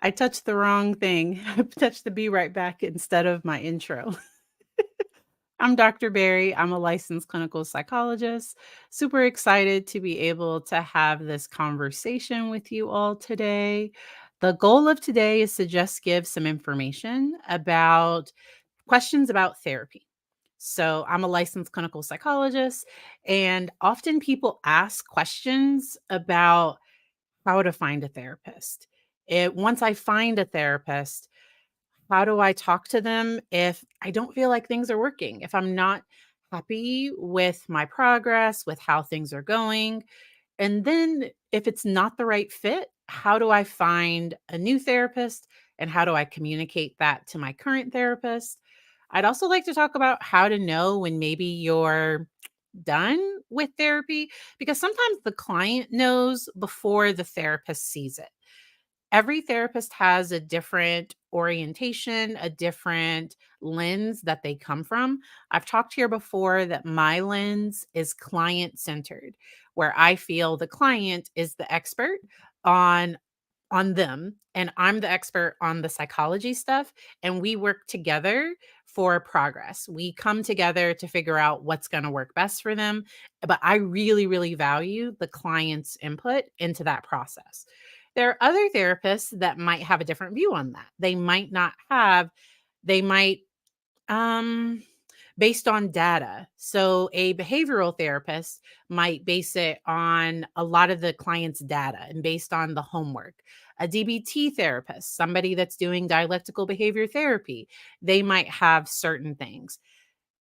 I touched the wrong thing. I touched the be right back instead of my intro. I'm Dr. Barry. I'm a licensed clinical psychologist. Super excited to be able to have this conversation with you all today. The goal of today is to just give some information about questions about therapy. So, I'm a licensed clinical psychologist, and often people ask questions about how to find a therapist. Once I find a therapist, how do I talk to them if I don't feel like things are working? If I'm not happy with my progress, with how things are going? And then if it's not the right fit, how do I find a new therapist and how do I communicate that to my current therapist? I'd also like to talk about how to know when maybe you're done with therapy because sometimes the client knows before the therapist sees it. Every therapist has a different orientation, a different lens that they come from. I've talked here before that my lens is client centered, where I feel the client is the expert on on them and I'm the expert on the psychology stuff and we work together for progress. We come together to figure out what's going to work best for them, but I really value the client's input into that process. There are other therapists that might have a different view on that. They might um based on data. So a behavioral therapist might base it on a lot of the client's data and based on the homework. A DBT therapist, somebody that's doing dialectical behavior therapy, they might have certain things.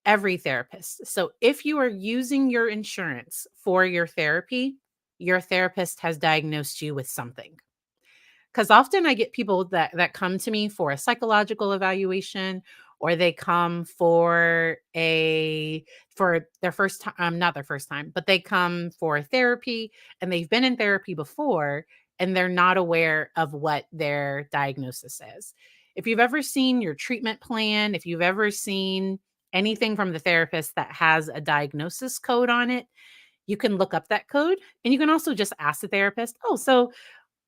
Every therapist. So if you are using your insurance for your therapy, your therapist has diagnosed you with something. Because often I get people that come to me for a psychological evaluation, or they come for their first time, not their first time, but they come for therapy and they've been in therapy before and they're not aware of what their diagnosis is. If you've ever seen your treatment plan, if you've ever seen anything from the therapist that has a diagnosis code on it, you can look up that code and you can also just ask the therapist, "Oh, so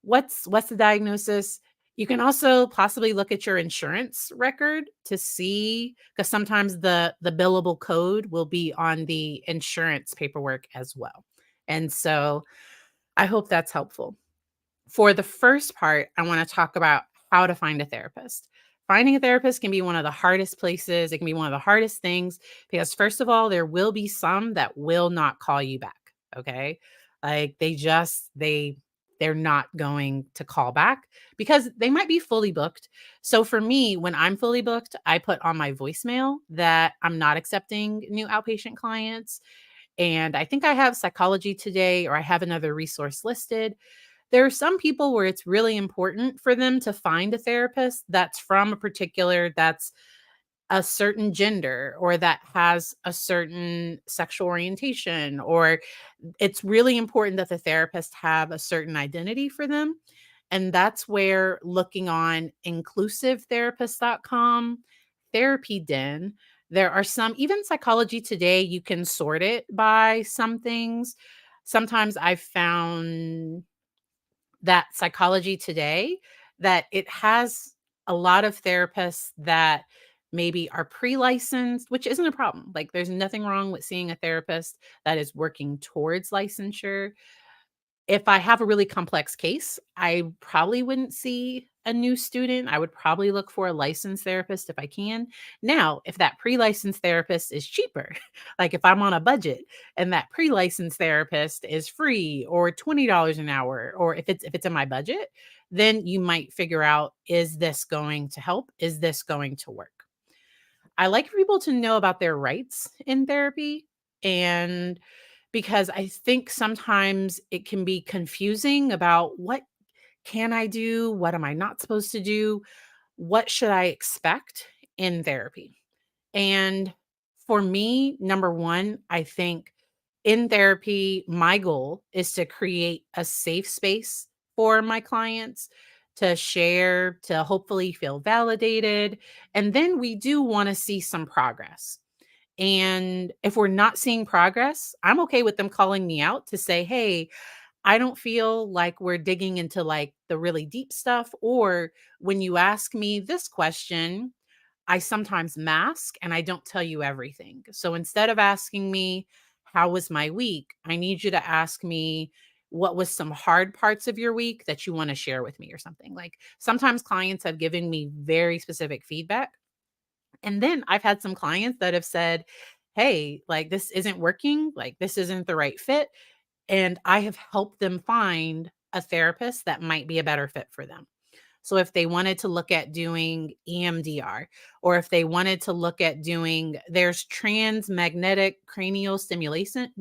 what's the diagnosis?" You can also possibly look at your insurance record to see because sometimes the billable code will be on the insurance paperwork as well. And so I hope that's helpful. For the first part, I want to talk about how to find a therapist. Finding a therapist can be one of the hardest places. It can be one of the hardest things because, first of all, there will be some that will not call you back. Okay. Like they're not going to call back because they might be fully booked. So for me, when I'm fully booked, I put on my voicemail that I'm not accepting new outpatient clients. And I think I have Psychology Today or I have another resource listed. There are some people where it's really important for them to find a therapist that's a certain gender or that has a certain sexual orientation, or it's really important that the therapist have a certain identity for them. And that's where looking on inclusivetherapist.com, Therapy Den, there are some, even Psychology Today, you can sort it by some things. Sometimes I've found that Psychology Today, that it has a lot of therapists that maybe are pre-licensed, which isn't a problem. Like there's nothing wrong with seeing a therapist that is working towards licensure. If I have a really complex case, I probably wouldn't see a new student. I would probably look for a licensed therapist if I can. Now, if that pre-licensed therapist is cheaper, like if I'm on a budget and that pre-licensed therapist is free or $20 an hour, or if it's in my budget, then you might figure out, is this going to help? Is this going to work? I like for people to know about their rights in therapy, and because I think sometimes it can be confusing about what can I do? What am I not supposed to do? What should I expect in therapy? And for me, number one, I think in therapy, my goal is to create a safe space for my clients to share, to hopefully feel validated. And then we do want to see some progress. And if we're not seeing progress, I'm okay with them calling me out to say, "Hey, I don't feel like we're digging into like the really deep stuff. Or when you ask me this question, I sometimes mask and I don't tell you everything. So instead of asking me, how was my week? I need you to ask me, what was some hard parts of your week that you want to share with me or something. Like sometimes clients have given me very specific feedback. And then I've had some clients that have said, hey, like this isn't working, like this isn't the right fit. And I have helped them find a therapist that might be a better fit for them. So if they wanted to look at doing EMDR, or if they wanted to look at doing, there's transmagnetic cranial stimulation,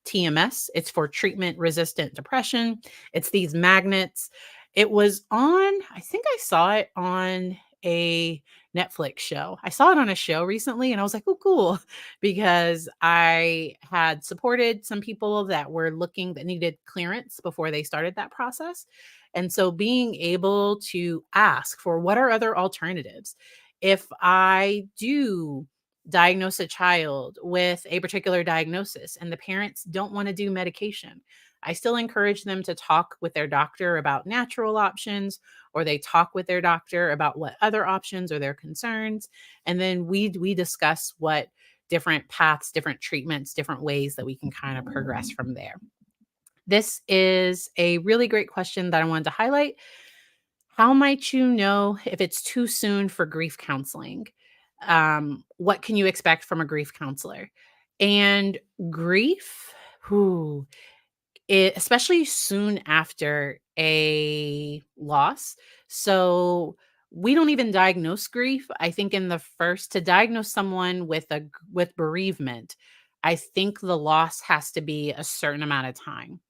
TMS. It's for treatment resistant depression. It's these magnets. It was on, I think I saw it on a Netflix show. I saw it on a show recently and I was like, oh, cool. Because I had supported some people that were looking that needed clearance before they started that process. And so being able to ask for what are other alternatives. If I do diagnose a child with a particular diagnosis and the parents don't want to do medication, I still encourage them to talk with their doctor about natural options, or they talk with their doctor about what other options are their concerns. And then we discuss what different paths, different treatments, different ways that we can kind of progress from there. This is a really great question that I wanted to highlight. How might you know if it's too soon for grief counseling? What can you expect from a grief counselor? And grief, whew, especially soon after a loss. So we don't even diagnose grief. I think in the first to diagnose someone with with bereavement, I think the loss has to be a certain amount of time.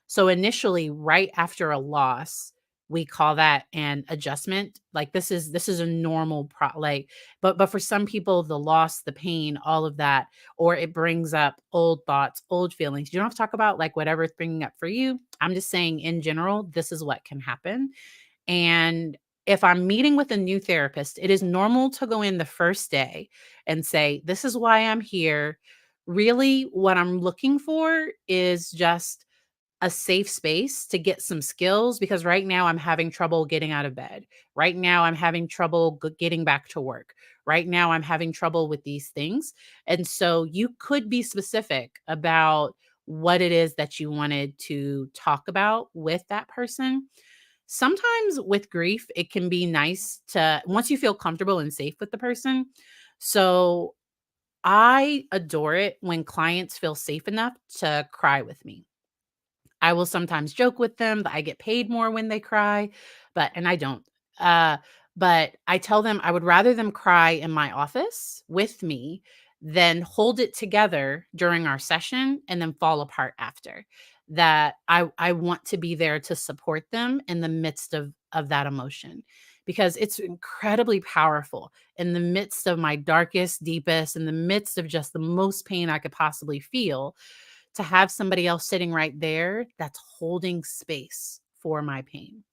So initially, right after a loss, we call that an adjustment. Like this is a normal like, but for some people, the loss, the pain, all of that, or it brings up old thoughts, old feelings. You don't have to talk about like whatever's bringing up for you. I'm just saying in general, this is what can happen. And if I'm meeting with a new therapist, it is normal to go in the first day and say, this is why I'm here. Really, what I'm looking for is just a safe space to get some skills, because right now I'm having trouble getting out of bed. Right now I'm having trouble getting back to work. Right now I'm having trouble with these things. And so you could be specific about what it is that you wanted to talk about with that person. Sometimes with grief, it can be nice to, once you feel comfortable and safe with the person. So I adore it when clients feel safe enough to cry with me. I will sometimes joke with them that I get paid more when they cry, and I don't. Uh, but I tell them I would rather them cry in my office with me than hold it together during our session and then fall apart after. That I want to be there to support them in the midst of that emotion, because it's incredibly powerful in the midst of my darkest, deepest, in the midst of just the most pain I could possibly feel, to have somebody else sitting right there that's holding space for my pain.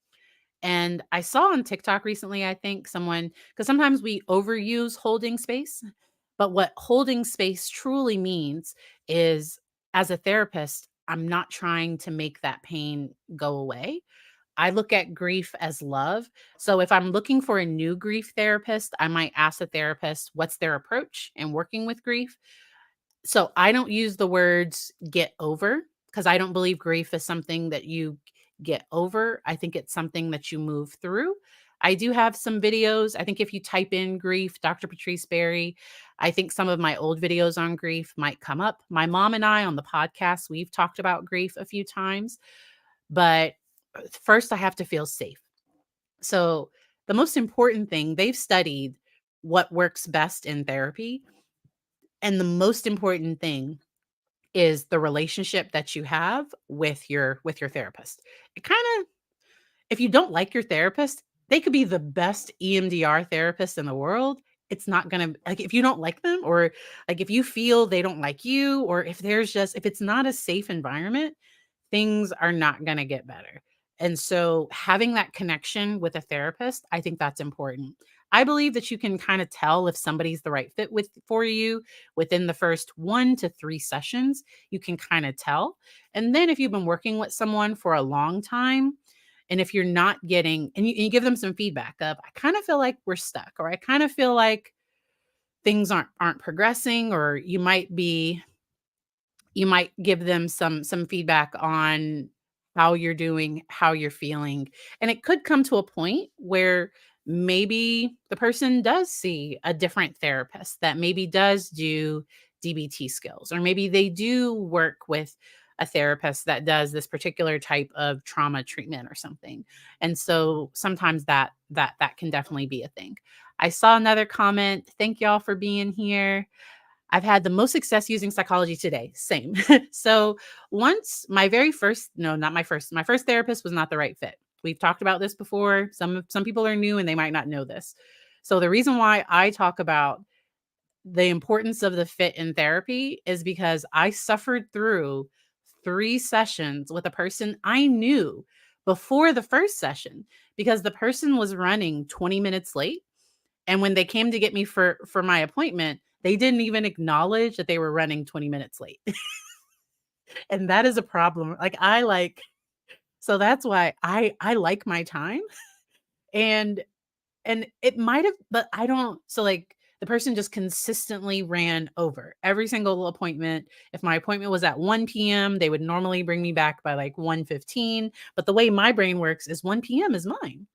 And I saw on TikTok recently, I think someone, because sometimes we overuse holding space, but what holding space truly means is, as a therapist, I'm not trying to make that pain go away. I look at grief as love. So if I'm looking for a new grief therapist, I might ask the therapist what's their approach in working with grief. So I don't use the words get over, because I don't believe grief is something that you get over. I think it's something that you move through. I do have some videos. I think if you type in grief, Dr. Patrice Berry, I think some of my old videos on grief might come up. My mom and I on the podcast, we've talked about grief a few times, but first I have to feel safe. So the most important thing, they've studied what works best in therapy. And the most important thing is the relationship that you have with your therapist. It kind of, if you don't like your therapist, they could be the best EMDR therapist in the world. It's not going to, like, if you don't like them, or like if you feel they don't like you, or if there's just, if it's not a safe environment, things are not going to get better. And so having that connection with a therapist, I think that's important. I believe that you can kind of tell if somebody's the right fit for you within the first 1 to 3 sessions. You can kind of tell. And then if you've been working with someone for a long time, and if you're not getting, and you give them some feedback of, I kind of feel like we're stuck, or I kind of feel like things aren't progressing, or you might give them some feedback on how you're doing, how you're feeling. And it could come to a point where maybe the person does see a different therapist that maybe does do DBT skills, or maybe they do work with a therapist that does this particular type of trauma treatment or something. And so sometimes that can definitely be a thing. I saw another comment. Thank y'all for being here. I've had the most success using psychology today. Same. So once my very first, no, not my first therapist was not the right fit. We've talked about this before. Some people are new and they might not know this. So the reason why I talk about the importance of the fit in therapy is because I suffered through 3 sessions with a person I knew before the first session, because the person was running 20 minutes late, and when they came to get me for my appointment, they didn't even acknowledge that they were running 20 minutes late. And that is a problem. So that's why I like my time. And it might have, but I don't, so like the person just consistently ran over every single appointment. If my appointment was at 1 p.m., they would normally bring me back by like 1:15. But the way my brain works is 1 p.m. is mine.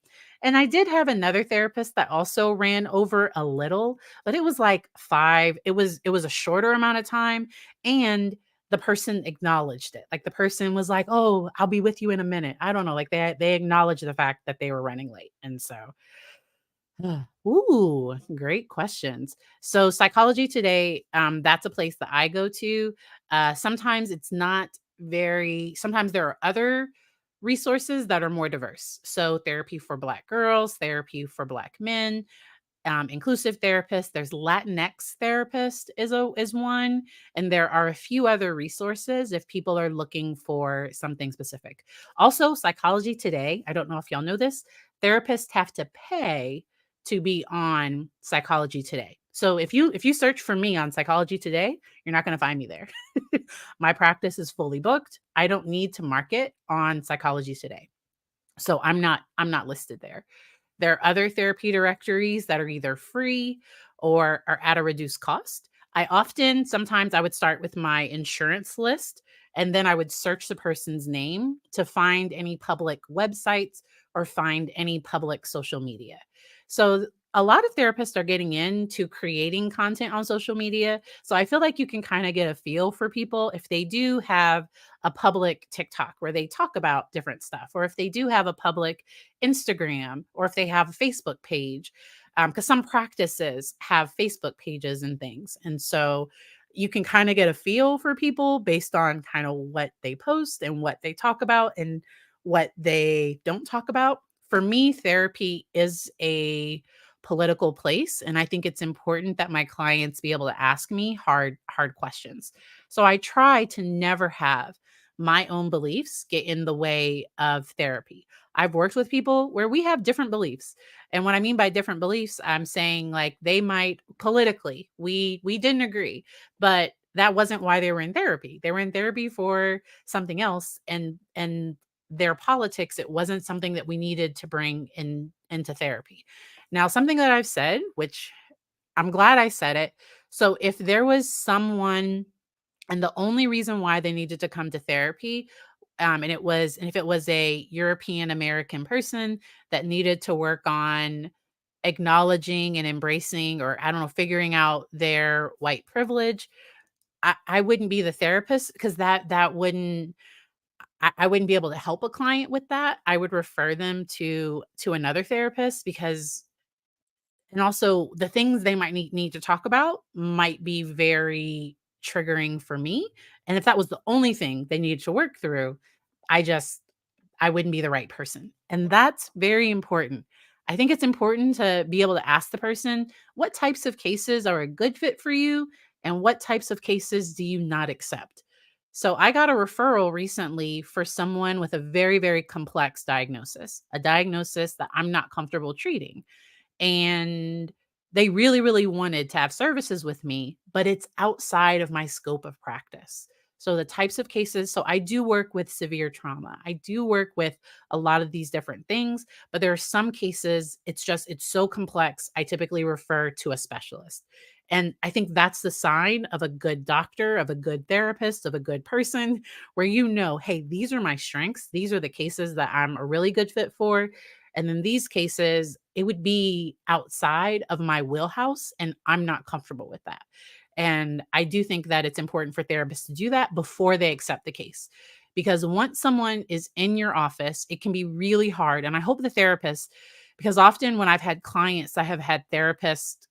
And I did have another therapist that also ran over a little, but it was like 5. It was a shorter amount of time, and the person acknowledged it. Like the person was like, "Oh, I'll be with you in a minute." I don't know, like they acknowledged the fact that they were running late. And so ooh, great questions. So Psychology Today, that's a place that I go to. Sometimes it's not sometimes there are other resources that are more diverse. So therapy for Black girls, therapy for Black men, inclusive therapist. There's Latinx therapist is one, and there are a few other resources if people are looking for something specific. Also, Psychology Today. I don't know if y'all know this. Therapists have to pay to be on Psychology Today. So if you search for me on Psychology Today, you're not going to find me there. My practice is fully booked. I don't need to market on Psychology Today. So I'm not listed there. There are other therapy directories that are either free or are at a reduced cost. Sometimes I would start with my insurance list, and then I would search the person's name to find any public websites or find any public social media. So a lot of therapists are getting into creating content on social media. So I feel like you can kind of get a feel for people if they do have a public TikTok where they talk about different stuff, or if they do have a public Instagram, or if they have a Facebook page, because some practices have Facebook pages and things. And so you can kind of get a feel for people based on kind of what they post and what they talk about and what they don't talk about. For me, therapy is a political place, and I think it's important that my clients be able to ask me hard questions. So I try to never have my own beliefs get in the way of therapy. I've worked with people where we have different beliefs. And what I mean by different beliefs, I'm saying like they might politically, we didn't agree, but that wasn't why they were in therapy. They were in therapy for something else, and their politics, it wasn't something that we needed to bring into therapy. Now, something that I've said, which I'm glad I said it. So if there was someone, and the only reason why they needed to come to therapy, and if it was a European American person that needed to work on acknowledging and embracing, or I don't know, figuring out their white privilege, I wouldn't be the therapist, because that wouldn't, I wouldn't be able to help a client with that. I would refer them to another therapist, because, and also the things they might need to talk about might be very triggering for me. And if that was the only thing they needed to work through, I just I wouldn't be the right person. And that's very important. I think it's important to be able to ask the person, what types of cases are a good fit for you, and what types of cases do you not accept? So I got a referral recently for someone with a very, very complex diagnosis, a diagnosis that I'm not comfortable treating. and they really, really wanted to have services with me, but it's outside of my scope of practice. So the types of cases, so I do work with severe trauma. I do work with a lot of these different things, but there are some cases it's so complex. I typically refer to a specialist. And I think that's the sign of a good doctor, of a good therapist, of a good person, where hey, these are my strengths. These are the cases that I'm a really good fit for. And in these cases, it would be outside of my wheelhouse, and I'm not comfortable with that. And I do think that it's important for therapists to do that before they accept the case. Because once someone is in your office, it can be really hard. And I hope the therapist, because often when I've had clients, I have had therapists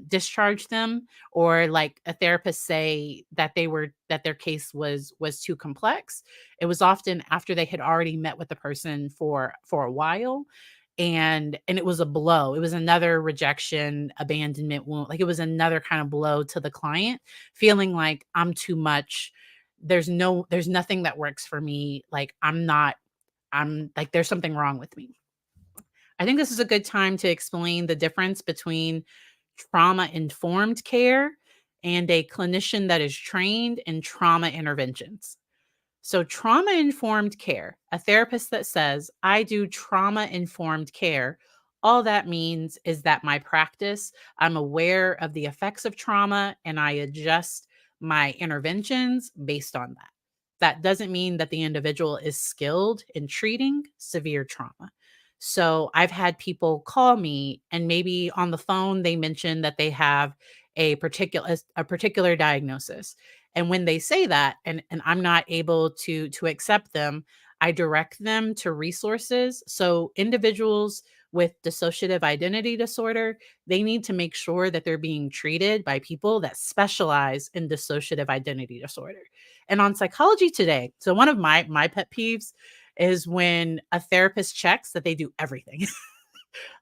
discharge them, or like a therapist say that that their case was too complex. It was often after they had already met with the person for a while, and it was a blow. It was another rejection, abandonment wound. Like, it was another kind of blow to the client, feeling like I'm too much. There's nothing that works for me. Like, I'm like, there's something wrong with me. I think this is a good time to explain the difference between trauma informed care and a clinician that is trained in trauma interventions. So, trauma informed care, a therapist that says, I do trauma informed care, all that means is that my practice, I'm aware of the effects of trauma and I adjust my interventions based on that. That doesn't mean that the individual is skilled in treating severe trauma. So, I've had people call me, and maybe on the phone they mention that they have a particular diagnosis, and when they say that, and I'm not able to accept them, I direct them to resources. So individuals with dissociative identity disorder, they need to make sure that they're being treated by people that specialize in dissociative identity disorder. And on Psychology Today, so one of my pet peeves is when a therapist checks that they do everything.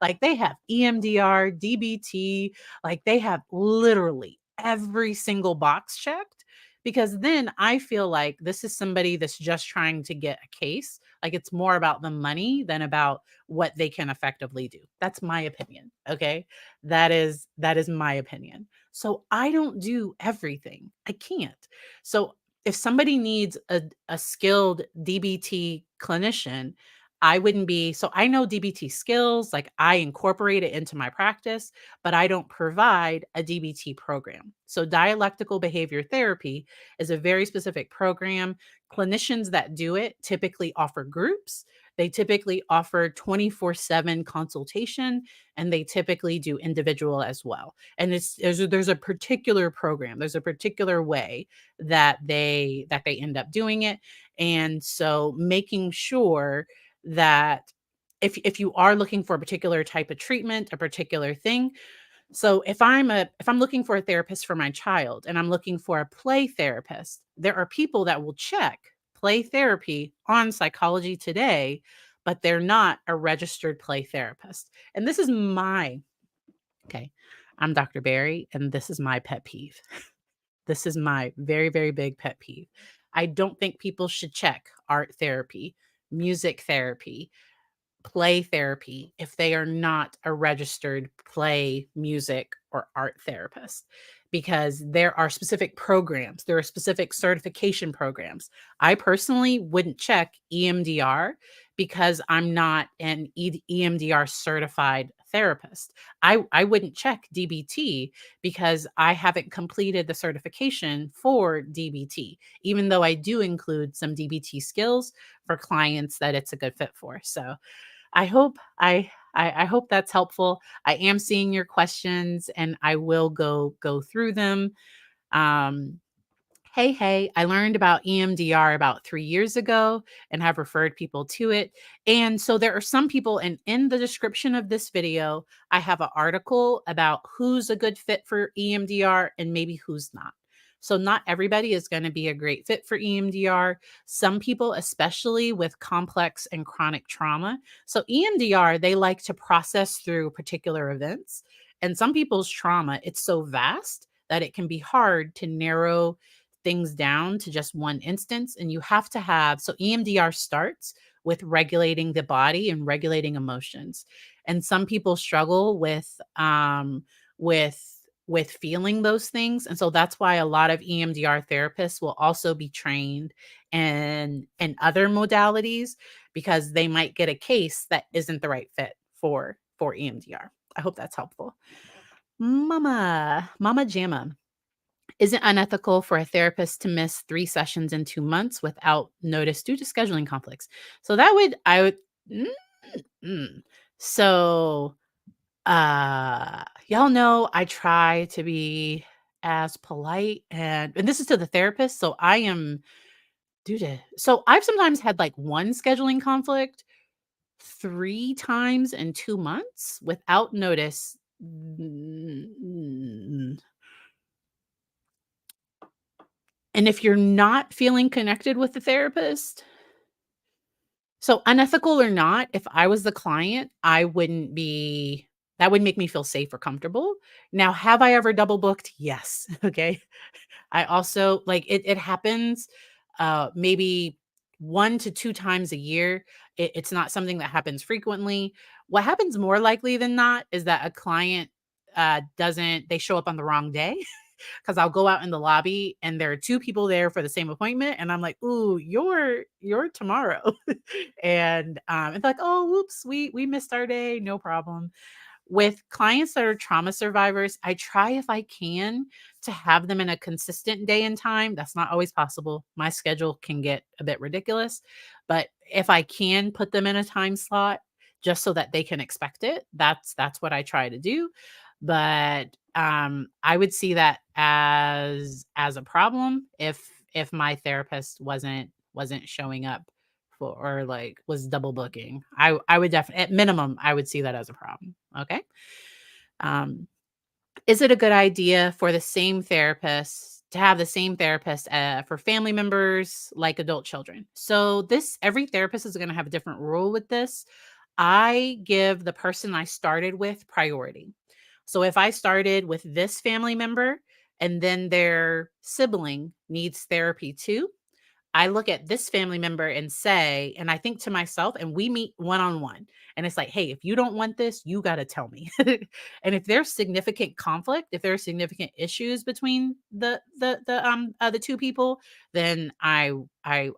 Like, they have EMDR, DBT, like they have literally every single box checked, because then I feel like this is somebody that's just trying to get a case. Like, it's more about the money than about what they can effectively do. That's my opinion. Okay. That is my opinion. So I don't do everything. I can't. So if somebody needs a skilled DBT clinician, I wouldn't be so I know DBT skills, like I incorporate it into my practice, but I don't provide a DBT program. So dialectical behavior therapy is a very specific program. Clinicians that do it typically offer groups. They typically offer 24/7 consultation, and they typically do individual as well. And there's a particular program, there's a particular way that they end up doing it. And so making sure that if you are looking for a particular type of treatment, a particular thing. So if I'm looking for a therapist for my child and I'm looking for a play therapist, there are people that will check play therapy on Psychology Today, but they're not a registered play therapist. And this is my okay, I'm Dr. Barry, and this is my pet peeve. This is my very, very big pet peeve. I don't think people should check art therapy, music therapy, play therapy if they are not a registered play, music, or art therapist, because there are specific programs, there are specific certification programs. I personally wouldn't check EMDR because I'm not an EMDR certified therapist. I wouldn't check DBT because I haven't completed the certification for DBT, even though I do include some DBT skills for clients that it's a good fit for. So I hope that's helpful. I am seeing your questions, and I will go through them. Um, hey, I learned about EMDR about 3 years ago and have referred people to it. And so there are some people, and in the description of this video, I have an article about who's a good fit for EMDR and maybe who's not. So not everybody is going to be a great fit for EMDR. Some people, especially with complex and chronic trauma. So EMDR, they like to process through particular events. And some people's trauma, it's so vast that it can be hard to narrow things down to just one instance. And you have to have, so EMDR starts with regulating the body and regulating emotions. and some people struggle with with feeling those things, and so that's why a lot of EMDR therapists will also be trained in other modalities because they might get a case that isn't the right fit for EMDR. I hope that's helpful. Mama Jamma. Is it unethical for a therapist to miss 3 sessions in 2 months without notice due to scheduling conflicts? So that would I would mm, mm. So, y'all know I try to be as polite and this is to the therapist, so I am due to so I've sometimes had, like, 1 scheduling conflict 3 times in 2 months without notice. Mm. And if you're not feeling connected with the therapist, so unethical or not, if I was the client, I wouldn't be that would make me feel safe or comfortable. Now, have I ever double booked? Yes. Okay. I also like it happens maybe 1 to 2 times a year. It's not something that happens frequently. What happens more likely than not is that a client doesn't they show up on the wrong day. 'Cause I'll go out in the lobby and there are 2 people there for the same appointment, and I'm like, "Ooh, you're tomorrow." And they're like, "Oh, whoops, we missed our day, no problem." With clients that are trauma survivors, I try if I can to have them in a consistent day and time. That's not always possible. My schedule can get a bit ridiculous, but if I can put them in a time slot just so that they can expect it, that's what I try to do. But I would see that as a problem if my therapist wasn't showing up for or like was double booking. I would definitely at minimum I would see that as a problem. Okay. Um, is it a good idea for the same therapist to have the same therapist for family members like adult children? So this every therapist is going to have a different rule with this. I give the person I started with priority. So if I started with this family member and then their sibling needs therapy too, I look at this family member and say, and I think to myself, and we meet one on one. And it's like, hey, if you don't want this, you got to tell me. And if there's significant conflict, if there's significant issues between the two people, then I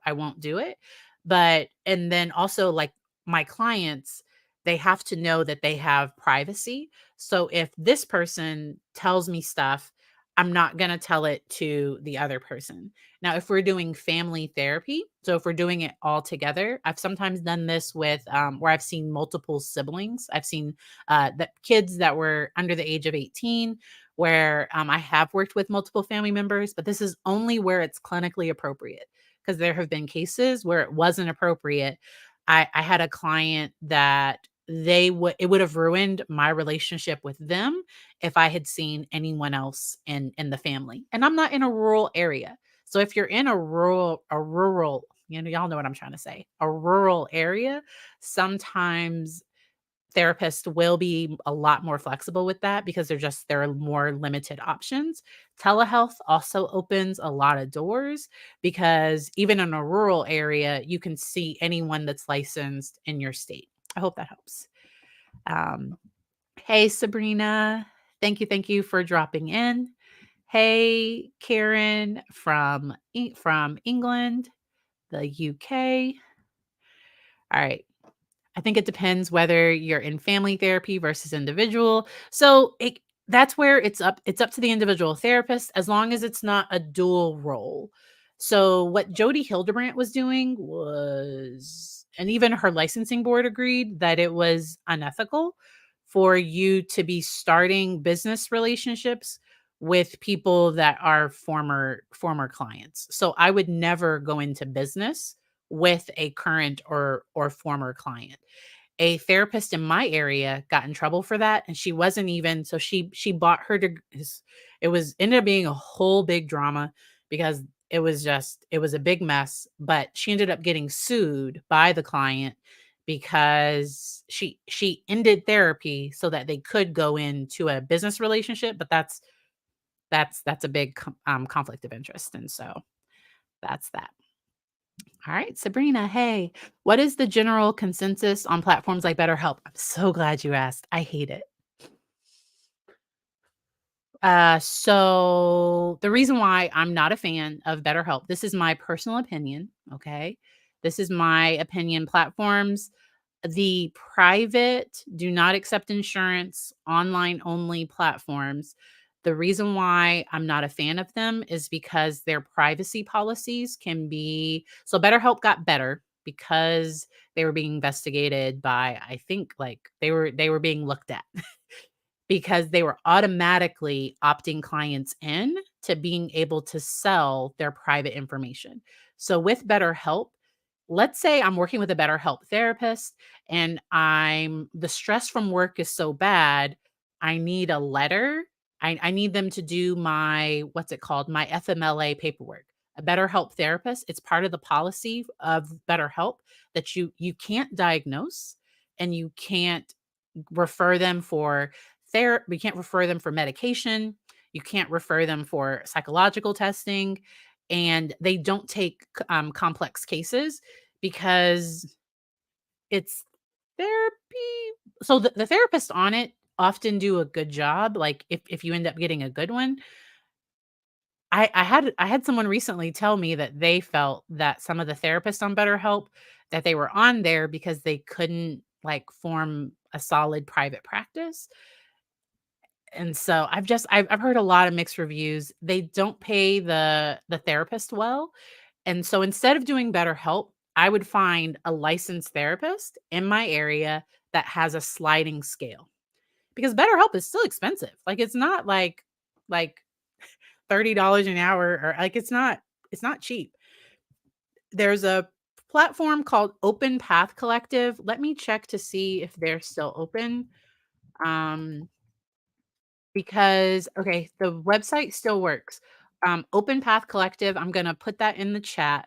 won't do it. But and then also like my clients, they have to know that they have privacy. So if this person tells me stuff, I'm not going to tell it to the other person. Now, if we're doing family therapy, so if we're doing it all together, I've sometimes done this with where I've seen multiple siblings. I've seen the kids that were under the age of 18, where I have worked with multiple family members, but this is only where it's clinically appropriate because there have been cases where it wasn't appropriate. I had a client that it would have ruined my relationship with them if I had seen anyone else in the family. And I'm not in a rural area. So if you're in a rural, y'all know what I'm trying to say, a rural area, sometimes therapists will be a lot more flexible with that because there are more limited options. Telehealth also opens a lot of doors because even in a rural area, you can see anyone that's licensed in your state. I hope that helps. Um, hey Sabrina, thank you for dropping in. Hey, Karen from England, the UK. All right. I think it depends whether you're in family therapy versus individual. So that's where it's up to the individual therapist as long as it's not a dual role. So what Jody Hildebrandt was doing was and even her licensing board agreed that it was unethical for you to be starting business relationships with people that are former clients. So I would never go into business with a current or former client. A therapist in my area got in trouble for that and she wasn't even so she bought her it was ended up being a whole big drama because it was a big mess, but she ended up getting sued by the client because she ended therapy so that they could go into a business relationship, but that's a big conflict of interest, and so that's that. All right, Sabrina, hey, what is the general consensus on platforms like BetterHelp? I'm so glad you asked. I hate it. So the reason why I'm not a fan of BetterHelp, this is my personal opinion, okay? This is my opinion. Platforms, the private do not accept insurance, online only platforms. The reason why I'm not a fan of them is because their privacy policies can be so BetterHelp got better because they were being investigated by I think like they were being looked at because they were automatically opting clients in to being able to sell their private information. So with BetterHelp, let's say I'm working with a BetterHelp therapist and I'm the stress from work is so bad, I need a letter. I need them to do my what's it called? My FMLA paperwork. A BetterHelp therapist, it's part of the policy of BetterHelp that you can't diagnose and you can't refer them for therapy. We can't refer them for medication. You can't refer them for psychological testing, and they don't take complex cases because it's therapy. So the therapists on it often do a good job. Like if you end up getting a good one, I had someone recently tell me that they felt that some of the therapists on BetterHelp that they were on there because they couldn't like form a solid private practice. And so I've heard a lot of mixed reviews. They don't pay the therapist well. And so instead of doing BetterHelp, I would find a licensed therapist in my area that has a sliding scale. Because BetterHelp is still expensive. Like it's not like $30 an hour or like it's not cheap. There's a platform called Open Path Collective. Let me check to see if they're still open. Um Because okay, the website still works. Open Path Collective, I'm gonna put that in the chat.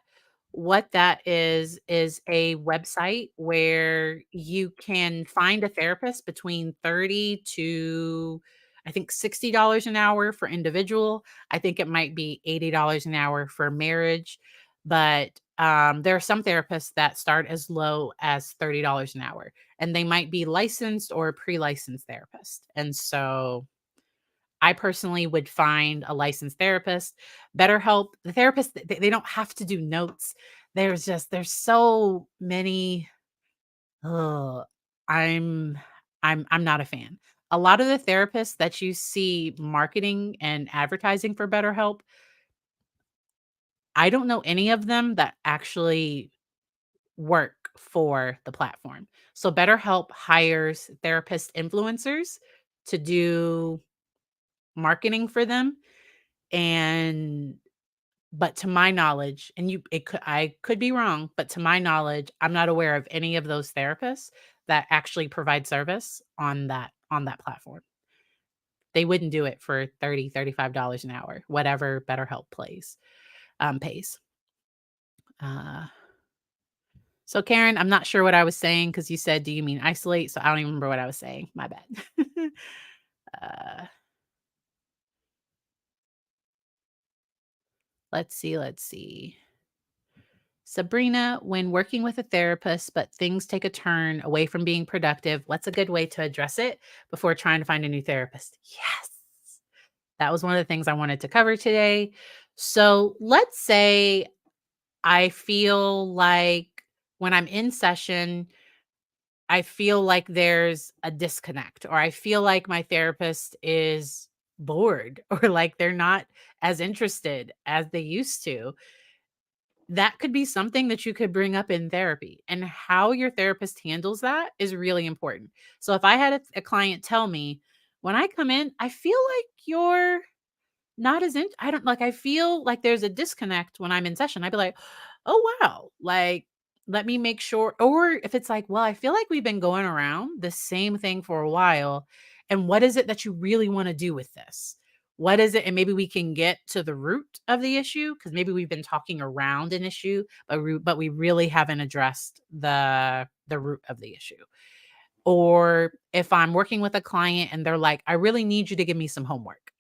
What that is a website where you can find a therapist between 30 to I think $60 an hour for individual. I think it might be $80 an hour for marriage, but there are some therapists that start as low as $30 an hour, and they might be licensed or pre-licensed therapist. And so I personally would find a licensed therapist. BetterHelp, the therapist, they don't have to do notes. There's so many. Ugh, I'm I'm not a fan. A lot of the therapists that you see marketing and advertising for BetterHelp, I don't know any of them that actually work for the platform. So BetterHelp hires therapist influencers to do marketing for them. And but to my knowledge, and I could be wrong, but to my knowledge, I'm not aware of any of those therapists that actually provide service on that platform. They wouldn't do it for 30, $35 an hour, whatever BetterHelp pays. Uh, so Karen, I'm not sure what I was saying because you said, "Do you mean isolate?" So I don't even remember what I was saying. My bad. uh, let's see. Sabrina, when working with a therapist, but things take a turn away from being productive, what's a good way to address it before trying to find a new therapist? Yes. That was one of the things I wanted to cover today. So let's say I feel like when I'm in session, I feel like there's a disconnect, or I feel like my therapist is bored, or like they're not as interested as they used to. That could be something that you could bring up in therapy, and how your therapist handles that is really important. So if I had a client tell me, "When I come in, I feel like you're not as in I don't like I feel like there's a disconnect when I'm in session." I'd be like, "Oh, wow." Like, let me make sure. Or if it's like, "Well, I feel like we've been going around the same thing for a while. And what is it that you really want to do with this? What is it?" And maybe we can get to the root of the issue because maybe we've been talking around an issue, but we really haven't addressed the root of the issue. Or if I'm working with a client and they're like, "I really need you to give me some homework."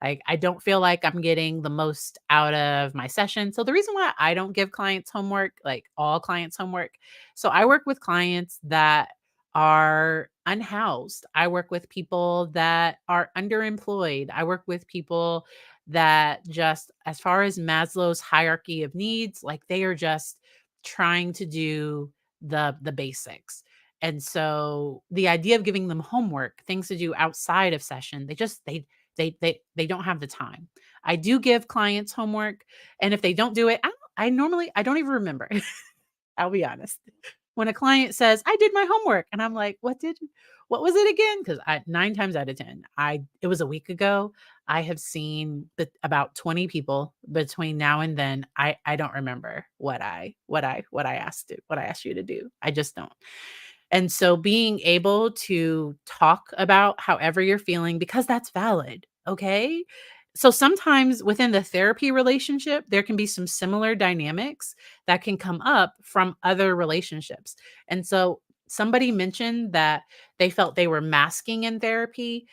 Like, I don't feel like I'm getting the most out of my session. So the reason why I don't give clients homework, like all clients homework, so I work with clients that are unhoused. I work with people that are underemployed. I work with people that just, as far as Maslow's hierarchy of needs, like they are just trying to do the basics. And so the idea of giving them homework, things to do outside of session, they don't have the time. I do give clients homework, and if they don't do it, I don't even remember. I'll be honest. When a client says, "I did my homework," and I'm like, what was it again?" Because I 9 times out of 10, I it was a week ago. I have seen about 20 people between now and then. I don't remember what I asked you to do. I just don't. And so being able to talk about however you're feeling, because that's valid, okay? So sometimes within the therapy relationship, there can be some similar dynamics that can come up from other relationships. And so somebody mentioned that they felt they were masking in therapy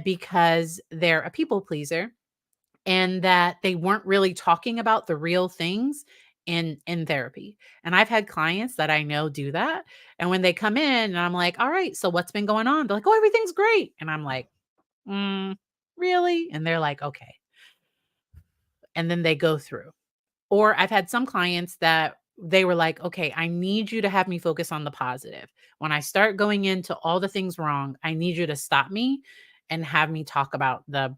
because they're a people pleaser, and that they weren't really talking about the real things in therapy. And I've had clients that I know do that. And when they come in and I'm like, "All right, so what's been going on?" They're like, "Oh, everything's great." And I'm like, really?" And they're like, "Okay." And then they go through. Or I've had some clients that they were like, "Okay, I need you to have me focus on the positive. When I start going into all the things wrong, I need you to stop me and have me talk about the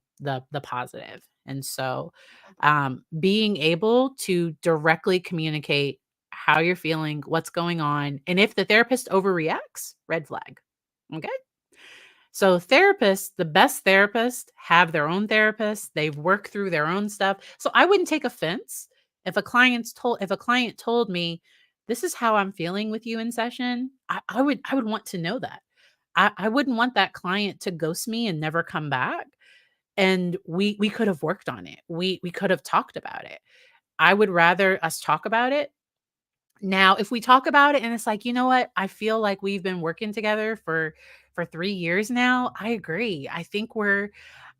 positive." And so, being able to directly communicate how you're feeling, what's going on, and if the therapist overreacts, red flag. Okay? So therapists, the best therapists have their own therapist. They've worked through their own stuff. So I wouldn't take offense if a client told me, "This is how I'm feeling with you in session." I would want to know that. I wouldn't want that client to ghost me and never come back. And we could have worked on it. We could have talked about it. I would rather us talk about it. Now, if we talk about it and it's like, "You know what? I feel like we've been working together for 3 years now." I agree. I think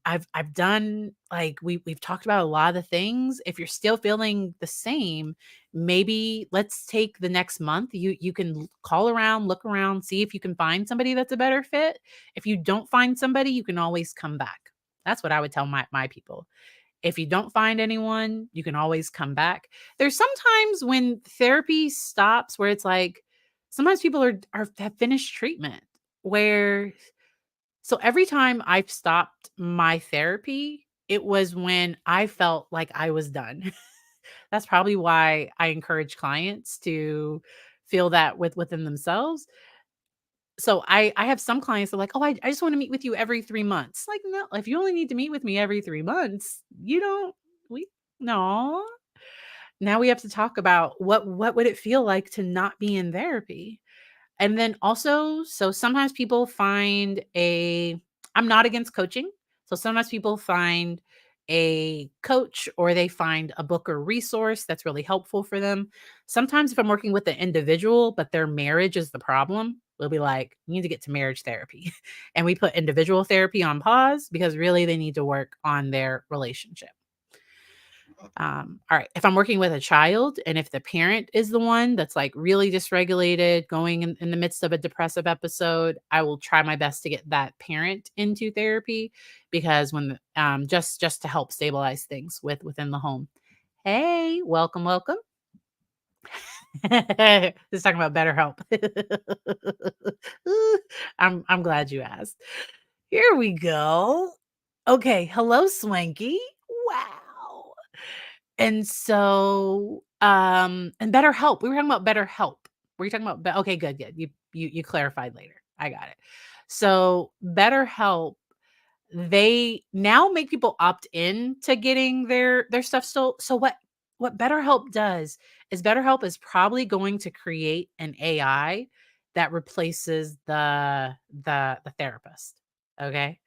I've done, like, we've talked about a lot of the things. If you're still feeling the same, maybe let's take the next month. You can call around, look around, see if you can find somebody that's a better fit. If you don't find somebody, you can always come back. That's what I would tell my people. If you don't find anyone, you can always come back. There's sometimes when therapy stops where it's like, sometimes people are have finished treatment, where so every time I've stopped my therapy, it was when I felt like I was done. That's probably why I encourage clients to feel that within themselves. So I have some clients that are like, "Oh, I just want to meet with you every 3 months." Like, no, if you only need to meet with me every 3 months, you don't we no. Now we have to talk about what would it feel like to not be in therapy? And then also, so sometimes people find a I'm not against coaching. So sometimes people find a coach, or they find a book or resource that's really helpful for them. Sometimes if I'm working with an individual, but their marriage is the problem, we'll be like, "You need to get to marriage therapy." And we put individual therapy on pause because really they need to work on their relationship. All right. If I'm working with a child and if the parent is the one that's like really dysregulated, going in the midst of a depressive episode, I will try my best to get that parent into therapy, because just to help stabilize things within the home. Hey, welcome, welcome. This is talking about BetterHelp. I'm glad you asked. Here we go. Okay, hello, Swanky. Wow. And so, and BetterHelp, we were talking about BetterHelp. Were you talking about okay, good, good. You clarified later. I got it. So, BetterHelp, they now make people opt in to getting their stuff still. So what BetterHelp does is BetterHelp is probably going to create an AI that replaces the therapist. Okay?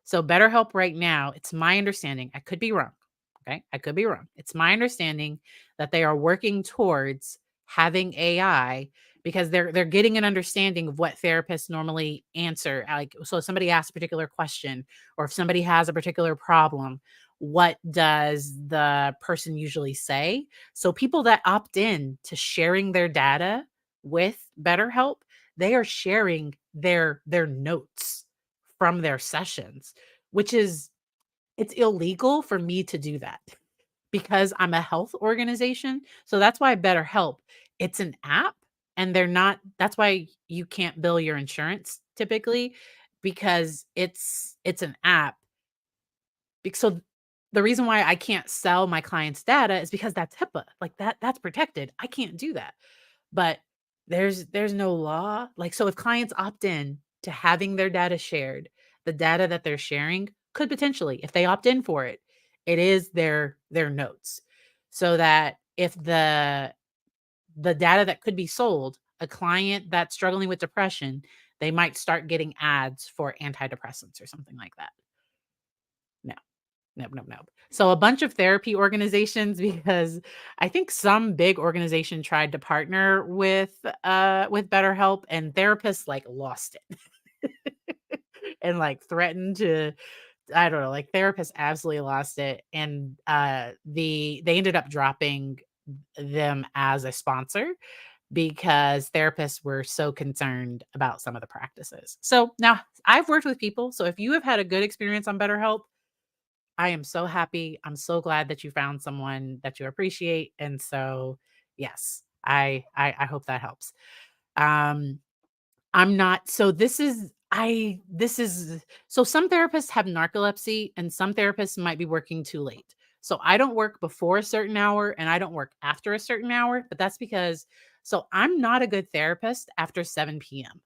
So BetterHelp right now, it's my understanding, I could be wrong. Okay? I could be wrong. It's my understanding that they are working towards having AI, because they're getting an understanding of what therapists normally answer. Like, so if somebody asks a particular question, or if somebody has a particular problem, what does the person usually say? So people that opt in to sharing their data with BetterHelp, they are sharing their notes from their sessions, which is it's illegal for me to do that because I'm a health organization. So that's why BetterHelp, it's an app and they're not that's why you can't bill your insurance typically because it's an app. So the reason why I can't sell my clients' data is because that's HIPAA. Like that's protected. I can't do that. But there's no law. Like so if clients opt in to having their data shared, the data that they're sharing could potentially, if they opt in for it, it is their notes. So that if the data that could be sold, a client that's struggling with depression, they might start getting ads for antidepressants or something like that. No. Nope, nope, nope. So a bunch of therapy organizations because I think some big organization tried to partner with BetterHelp and therapists like lost it and like threatened to I don't know, like therapists absolutely lost it and they ended up dropping them as a sponsor because therapists were so concerned about some of the practices. So now I've worked with people. So if you have had a good experience on BetterHelp, I am so happy. I'm so glad that you found someone that you appreciate. And so, yes, I hope that helps. Um, I'm not so this is so some therapists have narcolepsy and some therapists might be working too late. So I don't work before a certain hour and I don't work after a certain hour, but that's because so I'm not a good therapist after 7 p.m.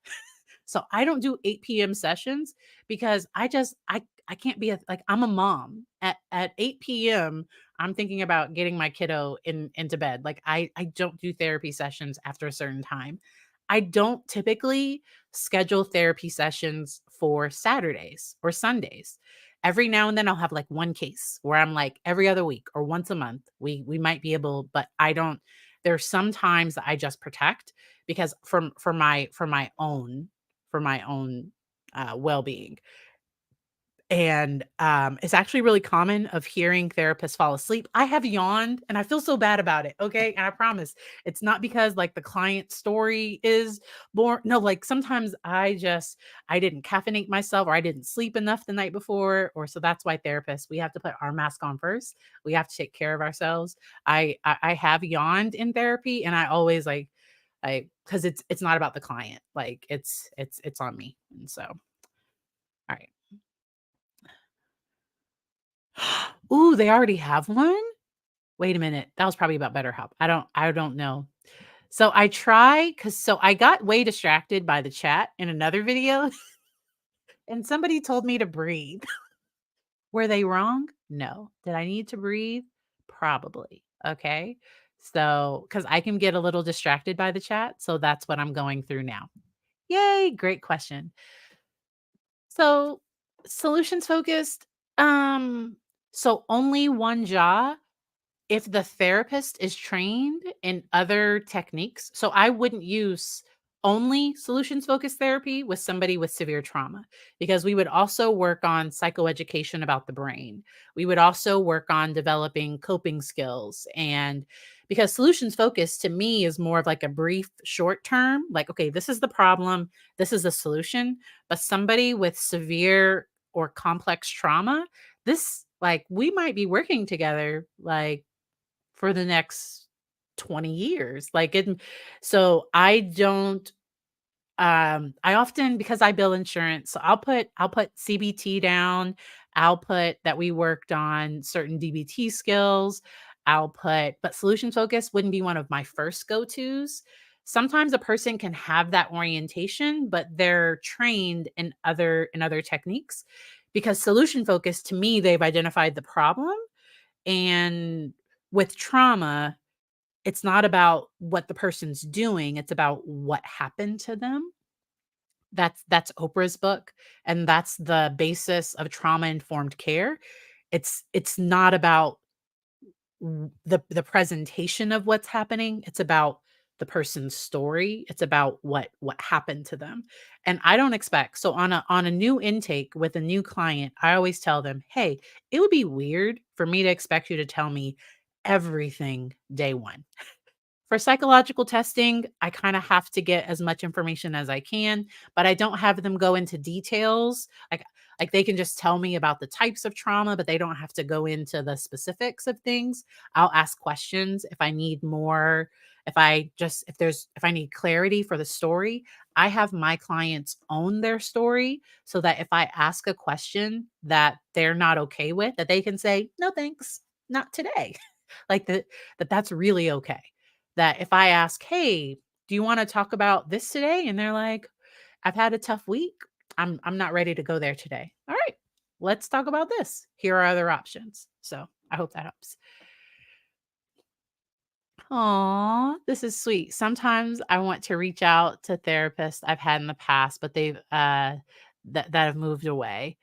So I don't do 8 p.m. sessions because I can't be like I'm a mom. At 8 p.m. I'm thinking about getting my kiddo into bed. Like I don't do therapy sessions after a certain time. I don't typically schedule therapy sessions for Saturdays or Sundays. Every now and then I'll have like one case where I'm like every other week or once a month. We might be able, but I don't there's some times that I just protect because for my own well-being. And it's actually really common of hearing therapists fall asleep. I have yawned and I feel so bad about it. Okay. And I promise it's not because like the client story is born. No, like sometimes I didn't caffeinate myself or I didn't sleep enough the night before. Or so that's why therapists, we have to put our mask on first. We have to take care of ourselves. I have yawned in therapy and I always like because it's not about the client. Like it's on me. And so, all right. Ooh, they already have one? Wait a minute. That was probably about BetterHelp. I don't know. So I try because so I got way distracted by the chat in another video and somebody told me to breathe. Were they wrong? No. Did I need to breathe? Probably. Okay. So, because I can get a little distracted by the chat. So that's what I'm going through now. Yay. Great question. So solutions focused. Um, so only one jaw if the therapist is trained in other techniques. So I wouldn't use only solutions focused therapy with somebody with severe trauma because we would also work on psychoeducation about the brain. We would also work on developing coping skills and because solutions focused to me is more of like a brief short term like okay this is the problem, this is a solution, but somebody with severe or complex trauma, this like we might be working together like for the next 20 years. Like it so I don't I often because I bill insurance, so I'll put CBT down. I'll put that we worked on certain DBT skills. I'll put but solution focus wouldn't be one of my first go-tos. Sometimes a person can have that orientation, but they're trained in other techniques because solution focus to me they've identified the problem and with trauma, it's not about what the person's doing, it's about what happened to them. That's Oprah's book, and that's the basis of trauma-informed care. It's not about the presentation of what's happening, it's about the person's story. It's about what happened to them. And I don't expect, so on a new intake with a new client, I always tell them, "Hey, it would be weird for me to expect you to tell me everything day 1. For psychological testing, I kinda have to get as much information as I can, but I don't have them go into details. Like, they can just tell me about the types of trauma, but they don't have to go into the specifics of things. I'll ask questions if I need more, if I need clarity for the story. I have my clients own their story so that if I ask a question that they're not okay with, that they can say, "No, thanks, not today." Like, that's really okay. That if I ask, "Hey, do you wanna talk about this today?" And they're like, "I've had a tough week. I'm not ready to go there today." All right, let's talk about this. Here are other options. So I hope that helps. Aw, this is sweet. Sometimes I want to reach out to therapists I've had in the past, but they've that have moved away.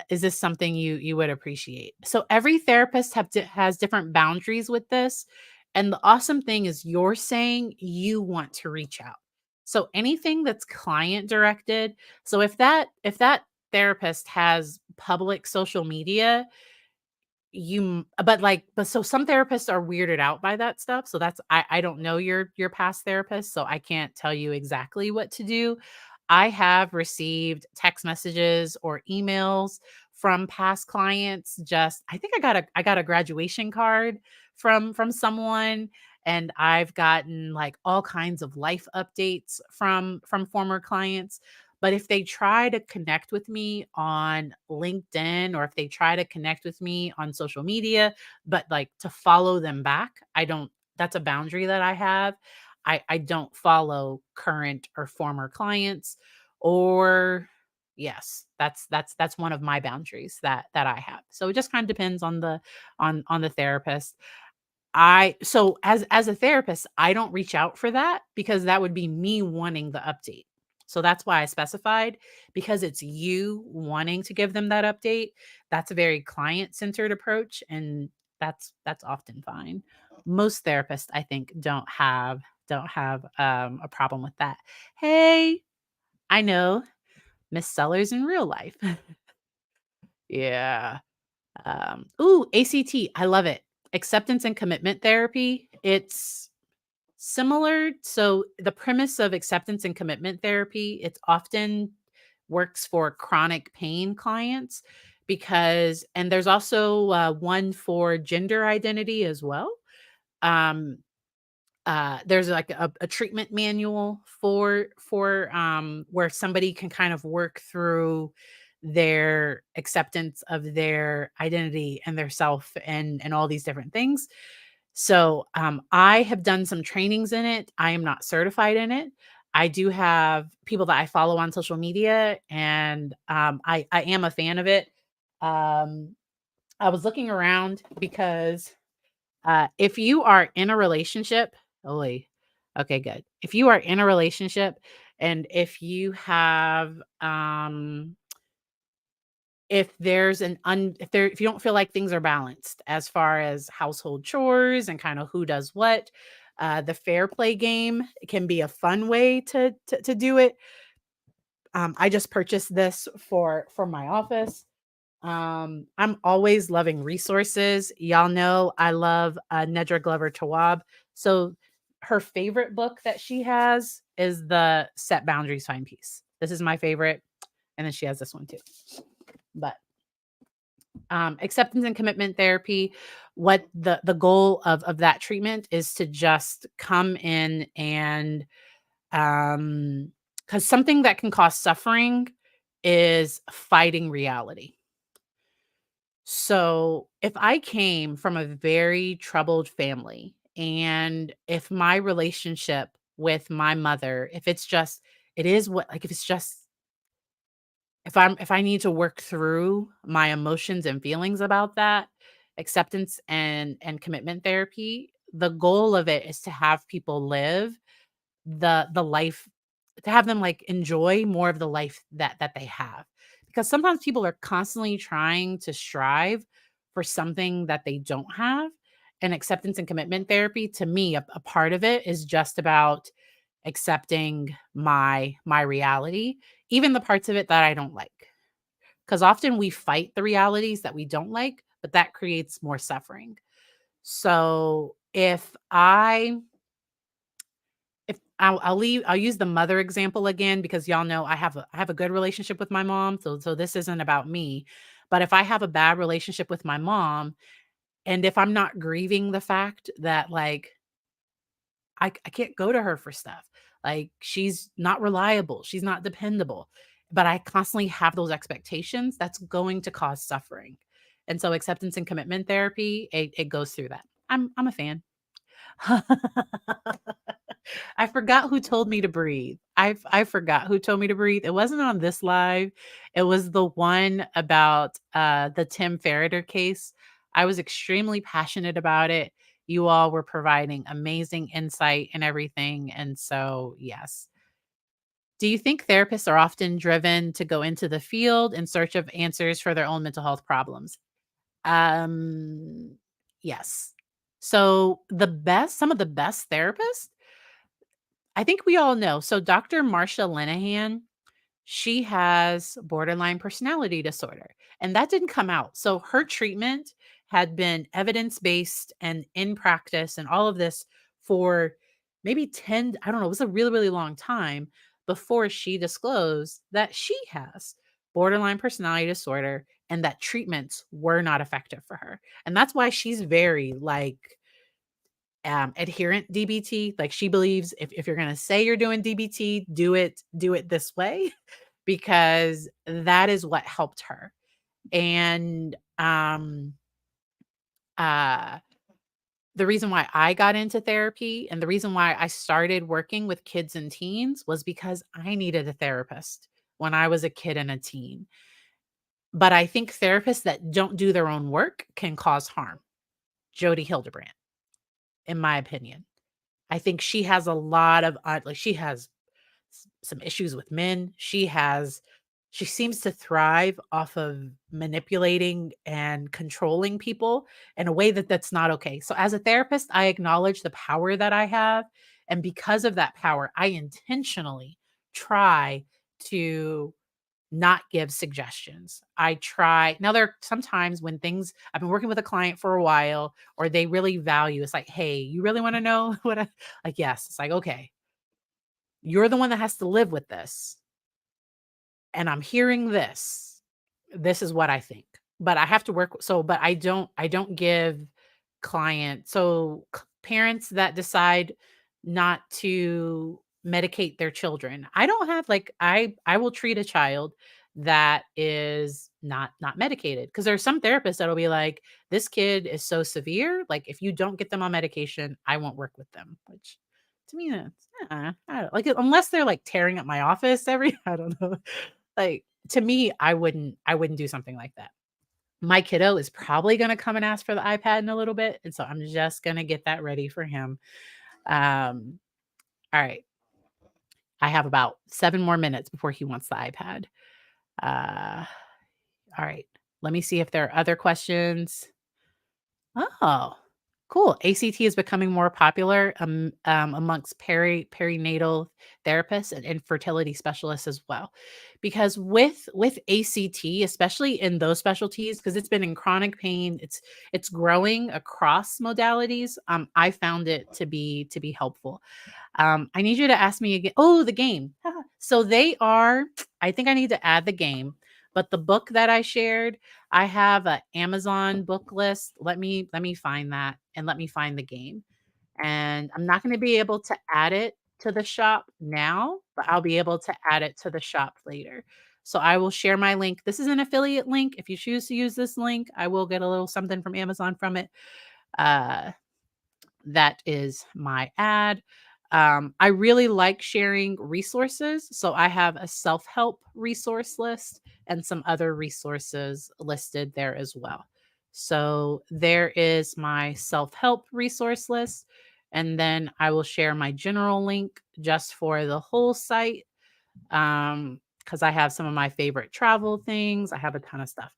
Is this something you would appreciate? So every therapist has different boundaries with this, and the awesome thing is you're saying you want to reach out. So anything that's client directed. So if that therapist has public social media, but so some therapists are weirded out by that stuff. So I don't know your past therapist, so I can't tell you exactly what to do. I have received text messages or emails from past clients. Just I think I got a graduation card from someone, and I've gotten like all kinds of life updates from former clients. But if they try to connect with me on LinkedIn, or if they try to connect with me on social media, but like to follow them back, I don't, that's a boundary that I have. I don't follow current or former clients, or yes, that's one of my boundaries that I have. So it just kind of depends on the therapist. As a therapist, I don't reach out for that because that would be me wanting the update. So that's why I specified, because it's you wanting to give them that update. That's a very client-centered approach, and that's often fine. Most therapists, I think, don't have a problem with that. Hey, I know Miss Sellers in real life. Yeah. Ooh, ACT, I love it. Acceptance and commitment therapy. It's similar. So the premise of acceptance and commitment therapy, it's often works for chronic pain clients, and there's also one for gender identity as well. Um, there's like a treatment manual for where somebody can kind of work through their acceptance of their identity and their self and all these different things. So I have done some trainings in it. I am not certified in it. I do have people that I follow on social media, and I am a fan of it. Um, I was looking around because if you are in a relationship, oh, okay, good. If you are in a relationship, and if there's if you don't feel like things are balanced as far as household chores and kind of who does what, the fair play game can be a fun way to do it. I just purchased this for my office. I'm always loving resources. Y'all know I love Nedra Glover Tawwab. So her favorite book that she has is the Set Boundaries Find Peace. This is my favorite. And then she has this one too. But acceptance and commitment therapy, what the goal of that treatment is to just come in and because something that can cause suffering is fighting reality. So, if I came from a very troubled family, and if my relationship with my mother, if it's just, it is what, like, if it's just, if I need to work through my emotions and feelings about that, acceptance and commitment therapy, the goal of it is to have people live the life, to have them, like, enjoy more of the life that they have. Because sometimes people are constantly trying to strive for something that they don't have, and acceptance and commitment therapy, to me, a part of it is just about accepting my reality, even the parts of it that I don't like. Because often we fight the realities that we don't like, but that creates more suffering. So if I'll use the mother example again, because y'all know I have a good relationship with my mom, so this isn't about me. But if I have a bad relationship with my mom, and if I'm not grieving the fact that, like, I can't go to her for stuff, like, she's not reliable, she's not dependable, but I constantly have those expectations, that's going to cause suffering. And so acceptance and commitment therapy, it goes through that. I'm a fan. I forgot who told me to breathe. I forgot who told me to breathe. It wasn't on this live. It was the one about the Tim Ferritter case. I was extremely passionate about it. You all were providing amazing insight and everything. And so, yes. Do you think therapists are often driven to go into the field in search of answers for their own mental health problems? Um, yes. So some of the best therapists, I think we all know. So Dr. Marsha Linehan, she has borderline personality disorder, and that didn't come out. So her treatment had been evidence-based and in practice and all of this for maybe 10, I don't know, it was a really, really long time before she disclosed that she has borderline personality disorder and that treatments were not effective for her. And that's why she's very like adherent DBT. Like, she believes if you're going to say you're doing DBT, do it this way because that is what helped her. And uh the reason why I got into therapy and the reason why I started working with kids and teens was because I needed a therapist when I was a kid and a teen. But I think therapists that don't do their own work can cause harm. Jody Hildebrandt, in my opinion. I think she has a lot of like, she has some issues with men. She seems to thrive off of manipulating and controlling people in a way that that's not okay. So as a therapist, I acknowledge the power that I have, and because of that power, I intentionally try to not give suggestions. I try. Now, there are sometimes when things, I've been working with a client for a while, or they really value, it's like, "Hey, you really wanna know what I," like, yes. It's like, "Okay, you're the one that has to live with this, and I'm hearing this. This is what I think." But I have to work, but I don't give clients, parents that decide not to medicate their children. I don't have, like, I will treat a child that is not medicated, because there's some therapists that'll be like, "This kid is so severe, like, if you don't get them on medication, I won't work with them," which to me, that's, I don't like it, unless they're, like, tearing up my office every I don't know. Like, to me, I wouldn't do something like that. My kiddo is probably gonna come and ask for the iPad in a little bit, and so I'm just gonna get that ready for him. Um, all right. I have about 7 more minutes before he wants the iPad. Uh, all right. Let me see if there are other questions. Oh, cool. ACT is becoming more popular amongst perinatal therapists and infertility specialists as well, because with ACT, especially in those specialties, because it's been in chronic pain, it's growing across modalities. I found it to be helpful. I need you to ask me again. Oh, the game. So they are, I think I need to add the game, but the book that I shared, I have an Amazon book list. Let me find that, and let me find the game. And I'm not going to be able to add it to the shop now, but I'll be able to add it to the shop later. So I will share my link. This is an affiliate link. If you choose to use this link, I will get a little something from Amazon from it. Uh, that is my ad. I really like sharing resources. So I have a self help resource list and some other resources listed there as well. So there is my self help resource list. And then I will share my general link just for the whole site. Because I have some of my favorite travel things. I have a ton of stuff.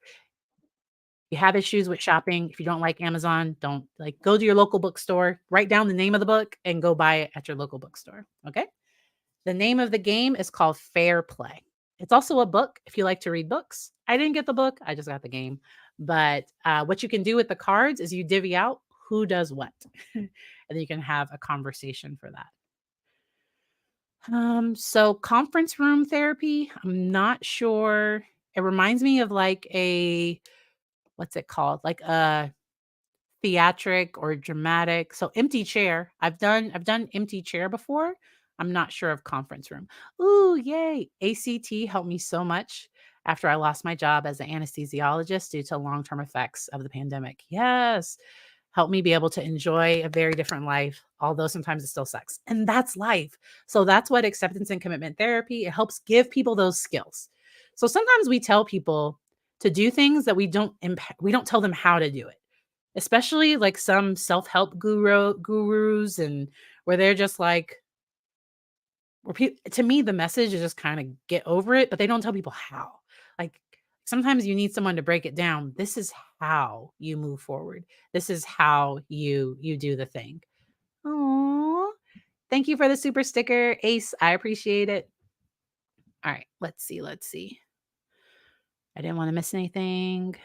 You have issues with shopping, if you don't like Amazon, don't like go to your local bookstore, write down the name of the book and go buy it at your local bookstore, okay? The name of the game is called Fair Play. It's also a book if you like to read books. I didn't get the book, I just got the game. But what you can do with the cards is you divvy out who does what. And then you can have a conversation for that. So conference room therapy, I'm not sure. It reminds me of like a what's it called? Like a theatric or dramatic. So empty chair. I've done empty chair before. I'm not sure of conference room. Ooh, yay. ACT helped me so much after I lost my job as an anesthesiologist due to long-term effects of the pandemic. Yes. Helped me be able to enjoy a very different life, although sometimes it still sucks. And that's life. So that's what acceptance and commitment therapy, it helps give people those skills. So sometimes we tell people to do things that we don't tell them how to do it. Especially like some self-help gurus and where they're just like to me, the message is just kinda get over it, but they don't tell people how. Like, sometimes you need someone to break it down. This is how you move forward. This is how you do the thing. Aw. Thank you for the super sticker, Ace. I appreciate it. Alright, let's see. I didn't wanna miss anything.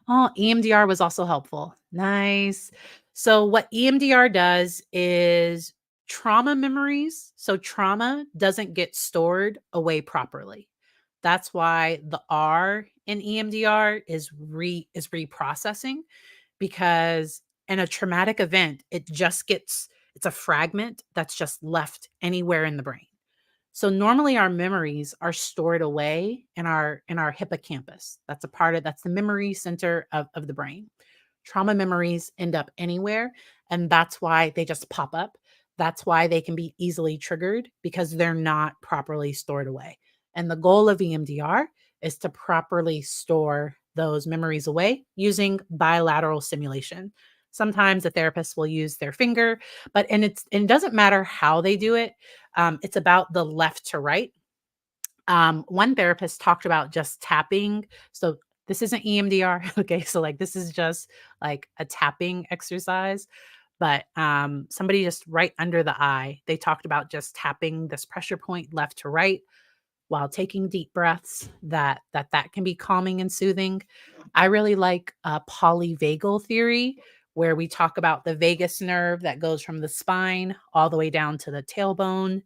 Oh, EMDR was also helpful. Nice. So, what EMDR does is trauma memories. So, trauma doesn't get stored away properly. That's why the R in EMDR is reprocessing because in a traumatic event, it's a fragment that's just left anywhere in the brain. So normally our memories are stored away in our hippocampus. That's the memory center of the brain. Trauma memories end up anywhere, and that's why they just pop up. That's why they can be easily triggered because they're not properly stored away. And the goal of EMDR is to properly store those memories away using bilateral stimulation. Sometimes the therapist will use their finger, and it doesn't matter how they do it. It's about the left to right. One therapist talked about just tapping. So this isn't EMDR. Okay. So like this is just like a tapping exercise. But somebody just right under the eye, they talked about just tapping this pressure point left to right while taking deep breaths that can be calming and soothing. I really like polyvagal theory where we talk about the vagus nerve that goes from the spine all the way down to the tailbone,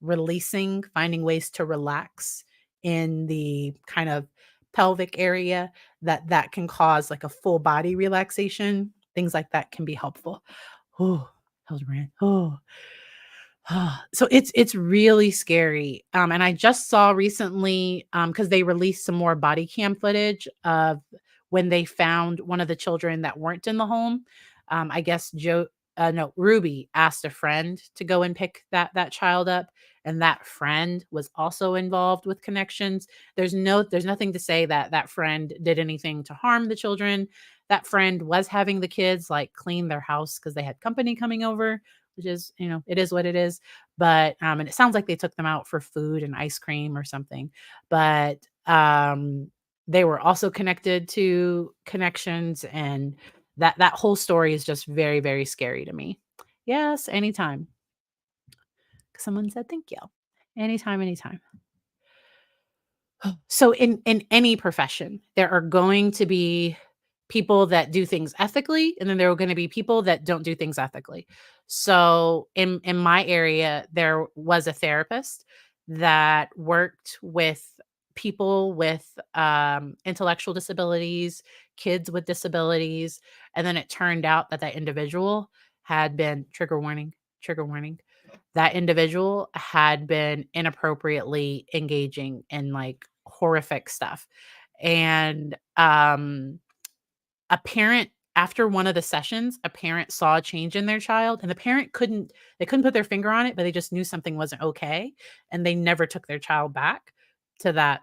releasing, finding ways to relax in the kind of pelvic area that can cause like a full body relaxation. Things like that can be helpful. Oh, Hildebrand. Oh, so it's really scary. And I just saw recently because they released some more body cam footage of when they found one of the children that weren't in the home. I guess no, Ruby asked a friend to go and pick that child up, and that friend was also involved with connections. There's nothing to say that that friend did anything to harm the children. That friend was having the kids like clean their house because they had company coming over, which is, it is what it is. But and it sounds like they took them out for food and ice cream or something. But they were also connected to connections, and that whole story is just very, very scary to me. Yes, anytime. Someone said thank you. Anytime, anytime. So in any profession, there are going to be people that do things ethically, and then there are going to be people that don't do things ethically. So in my area, there was a therapist that worked with people with intellectual disabilities, kids with disabilities, and then it turned out that that individual had been trigger warning, that individual had been inappropriately engaging in like horrific stuff. And a parent after one of the sessions, a parent saw a change in their child, and the parent couldn't put their finger on it, but they just knew something wasn't okay, and they never took their child back to that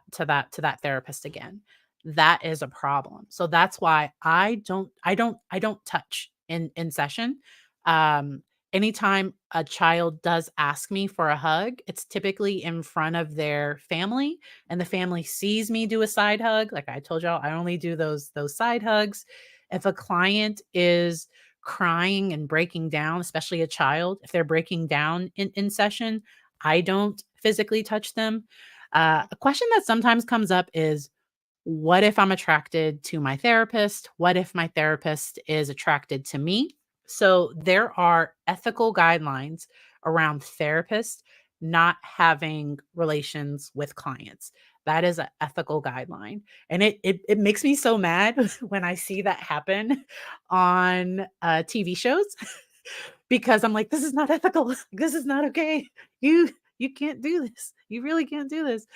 therapist again. That is a problem. So that's why I don't touch in session. Um anytime a child does ask me for a hug, it's typically in front of their family, and the family sees me do a side hug. Like I told y'all, I only do those side hugs. If a client is crying and breaking down, especially a child, if they're breaking down in session, I don't physically touch them. A question that sometimes comes up is, what if I'm attracted to my therapist? What if my therapist is attracted to me? So there are ethical guidelines around therapists not having relations with clients. That is an ethical guideline. And it makes me so mad when I see that happen on TV shows because I'm like, this is not ethical. This is not okay. You can't do this. You really can't do this.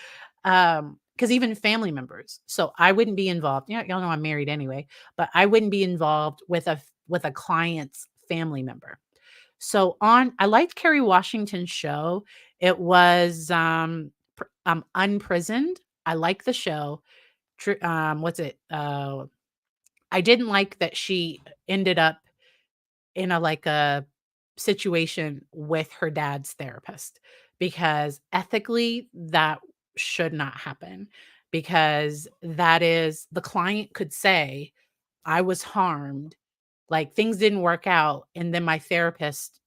Because even family members. So I wouldn't be involved. Yeah, y'all know I'm married anyway, but I wouldn't be involved with a client's family member. So on I liked Kerry Washington's show. It was Unprisoned. I like the show. What's it? I didn't like that she ended up in a situation with her dad's therapist, because ethically that should not happen, because that is the client could say, I was harmed, like things didn't work out, and then my therapist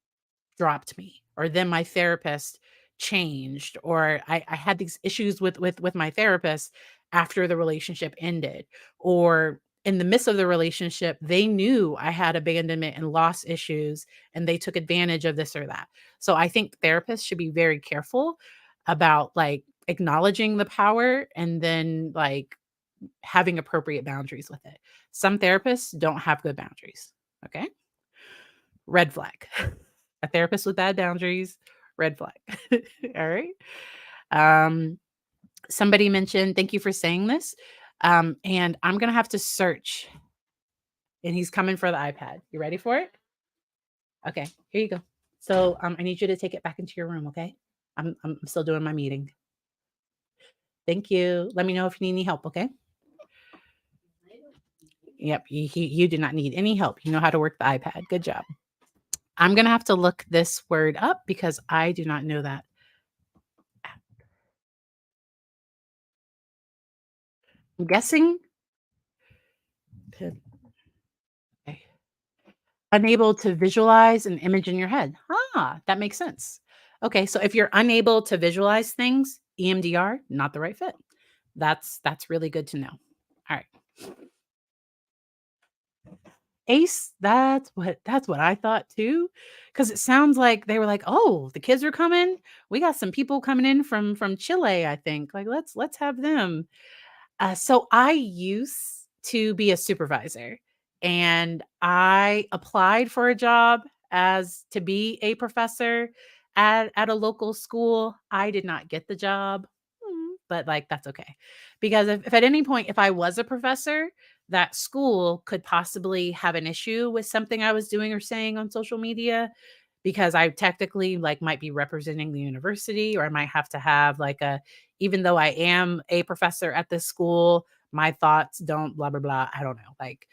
dropped me, or then my therapist changed, or I had these issues with my therapist after the relationship ended, or in the midst of the relationship they knew I had abandonment and loss issues, and they took advantage of this or that. So I think therapists should be very careful about like acknowledging the power, and then like having appropriate boundaries with it. Some therapists don't have good boundaries. Okay, red flag. A therapist with bad boundaries, red flag. All right. Um, Somebody mentioned, thank you for saying this. And I'm gonna have to search. And he's coming for the iPad. You ready for it? Okay, here you go. So I need you to take it back into your room, okay? I'm still doing my meeting. Thank you. Let me know if you need any help, okay? Yep, you do not need any help. You know how to work the iPad. Good job. I'm gonna have to look this word up because I do not know that. I'm guessing. Okay. Unable to visualize an image in your head. Ah, that makes sense. Okay, so if you're unable to visualize things, EMDR, not the right fit. That's really good to know. All right. ACE, that's what I thought too. Cause it sounds like they were like, oh, the kids are coming. We got some people coming in from Chile, I think. Like, let's have them. So I used to be a supervisor, and I applied for a job as to be a professor at a local school. I did not get the job, but like that's okay. Because if at any point if I was a professor, that school could possibly have an issue with something I was doing or saying on social media, because I technically like might be representing the university, or I might have to have like a, even though I am a professor at this school, my thoughts don't blah blah blah. I don't know. Like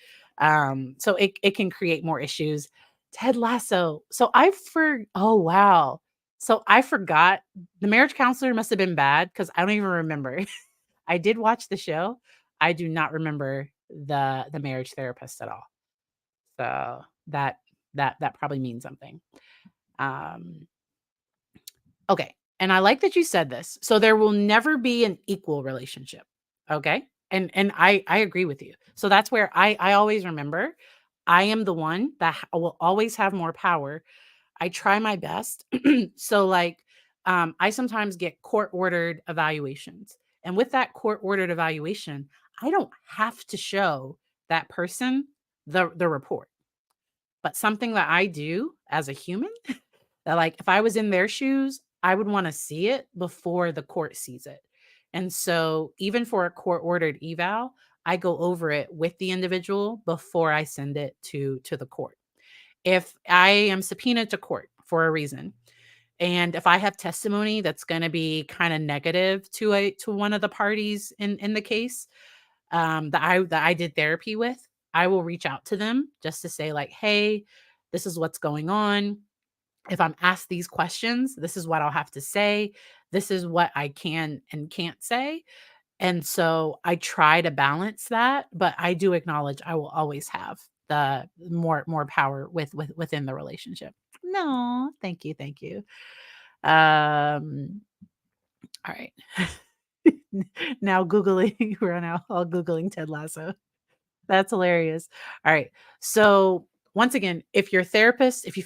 so it can create more issues. Ted Lasso. So oh wow. So I forgot, the marriage counselor must have been bad because I don't even remember. I did watch the show. I do not remember the marriage therapist at all. So that probably means something. Um, okay. And I like that you said this. So there will never be an equal relationship. Okay. And I agree with you. So that's where I always remember I am the one that will always have more power. I try my best. So like I sometimes get court ordered evaluations. And with that court ordered evaluation, I don't have to show that person the report. But something that I do as a human, that like if I was in their shoes, I would want to see it before the court sees it. And so even for a court ordered eval, I go over it with the individual before I send it to the court. If I am subpoenaed to court for a reason, and if I have testimony that's going to be kind of negative to one of the parties in the case, that I did therapy with, I will reach out to them just to say like, hey, this is what's going on. If I'm asked these questions, this is what I'll have to say. This is what I can and can't say. And so I try to balance that, but I do acknowledge I will always have the more power within the relationship. No, thank you, thank you. All right. Now Googling, we're now all Googling Ted Lasso. That's hilarious. All right. So once again, if you feel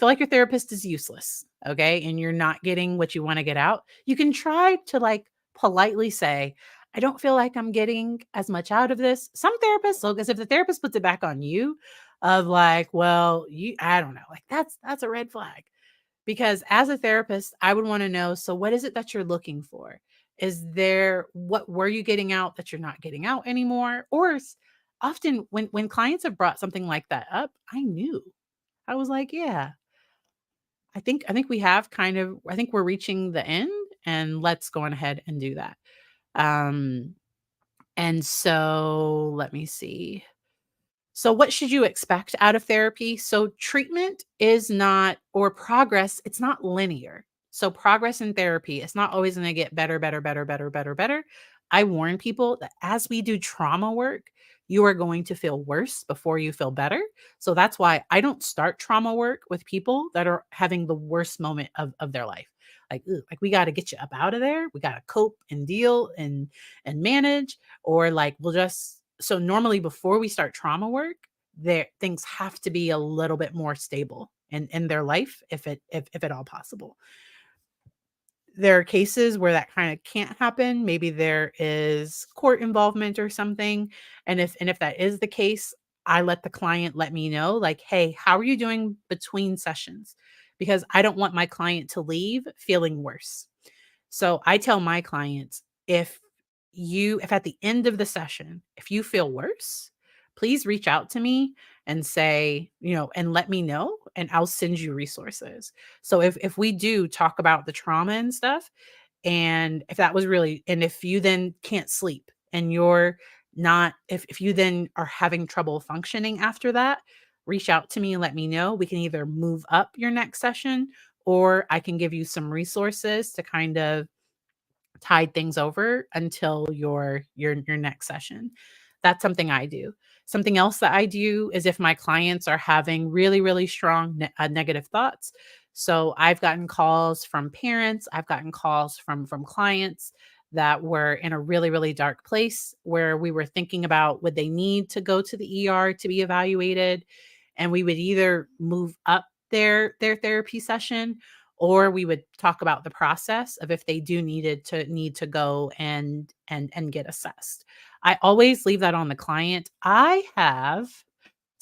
like your therapist is useless, okay, and you're not getting what you want to get out, you can try to like politely say, I don't feel like I'm getting as much out of this. Some therapists, so because if the therapist puts it back on you, of like, well, I don't know, like that's a red flag. Because as a therapist, I would want to know, so what is it that you're looking for? What were you getting out that you're not getting out anymore? Often when clients have brought something like that up, I knew. I was like, yeah, I think we have I think we're reaching the end and let's go on ahead and do that. Um and so let me see. So, what should you expect out of therapy? So, treatment is not, or progress, it's not linear. So, progress in therapy, it's not always going to get better, better, better, better, better, better. I warn people that as we do trauma work, you are going to feel worse before you feel better. So, that's why I don't start trauma work with people that are having the worst moment of their life. Like, like we got to get you up out of there. We got to cope and deal and manage, or like we'll just so normally before we start trauma work, there things have to be a little bit more stable in their life if at all possible. There are cases where that kind of can't happen. Maybe there is court involvement or something. And if that is the case, I let the client let me know, like, hey, how are you doing between sessions? Because I don't want my client to leave feeling worse. So I tell my clients, if at the end of the session, if you feel worse, please reach out to me and say, and let me know and I'll send you resources. So if we do talk about the trauma and stuff, and if that was really, and if you then can't sleep and you're not, if you then are having trouble functioning after that, reach out to me and let me know. We can either move up your next session or I can give you some resources to kind of tide things over until your next session. That's something I do. Something else that I do is if my clients are having really, really strong negative thoughts. So I've gotten calls from parents, I've gotten calls from clients that were in a really, really dark place where we were thinking about would they need to go to the ER to be evaluated, and we would either move up their therapy session or we would talk about the process of if they do need to go and get assessed. I always leave that on the client. I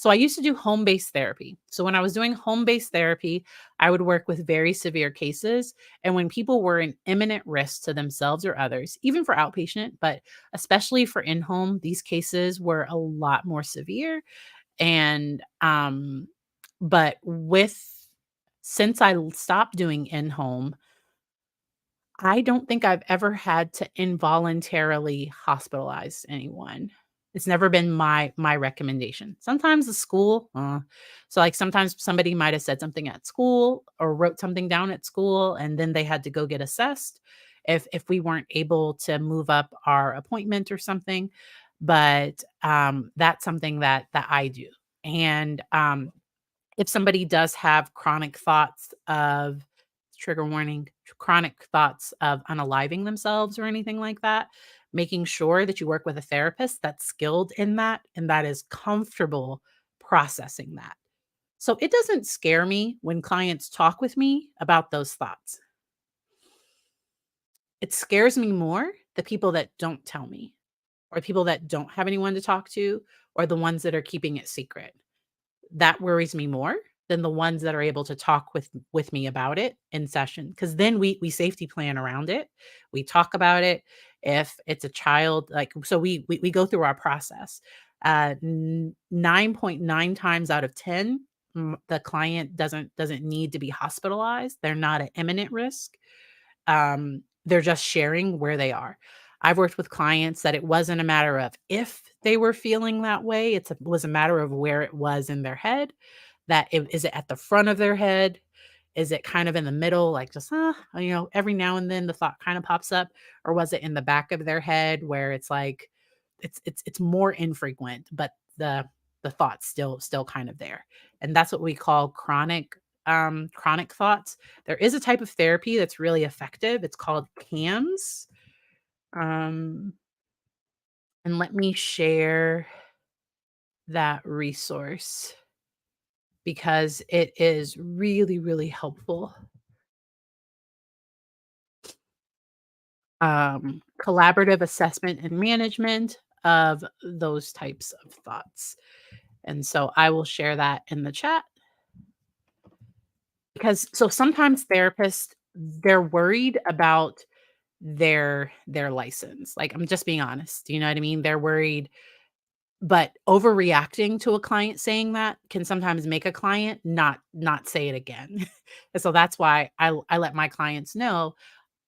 used to do home-based therapy. So when I was doing home-based therapy, I would work with very severe cases. And when people were in imminent risk to themselves or others, even for outpatient, but especially for in-home, these cases were a lot more severe. And but with since stopped doing in-home, I don't think I've ever had to involuntarily hospitalize anyone. It's never been my recommendation. Sometimes the school, so like sometimes somebody might have said something at school or wrote something down at school, and then they had to go get assessed if we weren't able to move up our appointment or something. But that's something that I do. And if somebody does have chronic thoughts of trigger warning, chronic thoughts of unaliving themselves or anything like that, making sure that you work with a therapist that's skilled in that and that is comfortable processing that. So it doesn't scare me when clients talk with me about those thoughts. It scares me more the people that don't tell me, or people that don't have anyone to talk to, or the ones that are keeping it secret. That worries me more than the ones that are able to talk with me about it in session, because then we safety plan around it. We talk about it. If it's a child, like, so we go through our process. 9.9 times out of 10, the client doesn't need to be hospitalized. They're not at imminent risk. They're just sharing where they are. I've worked with clients that it wasn't a matter of if they were feeling that way, was a matter of where it was in their head. Is it at the front of their head? Is it kind of in the middle, like just, every now and then the thought kind of pops up, or was it in the back of their head where it's like it's more infrequent, but the thought's still kind of there. And that's what we call chronic thoughts. There is a type of therapy that's really effective. It's called CAMS. Um, and let me share that resource because it is really, really helpful. Collaborative assessment and management of those types of thoughts. And so I will share that in the chat because so sometimes therapists they're worried about their license. Like I'm just being honest, you know what I mean? They're worried, but overreacting to a client saying that can sometimes make a client not say it again. And so that's why I let my clients know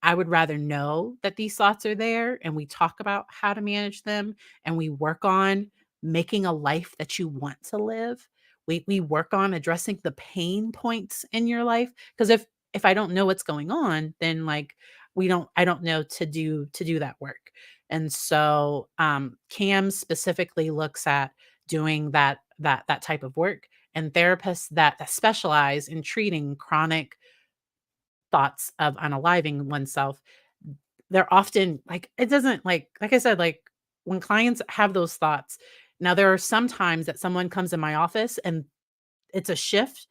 I would rather know that these thoughts are there and we talk about how to manage them and we work on making a life that you want to live. We work on addressing the pain points in your life because if I don't know what's going on, then like I don't know to do that work. And so CAM specifically looks at doing that type of work and therapists that specialize in treating chronic thoughts of unaliving oneself, they're often like it doesn't like I said, like when clients have those thoughts, now there are some times that someone comes in my office and it's a shift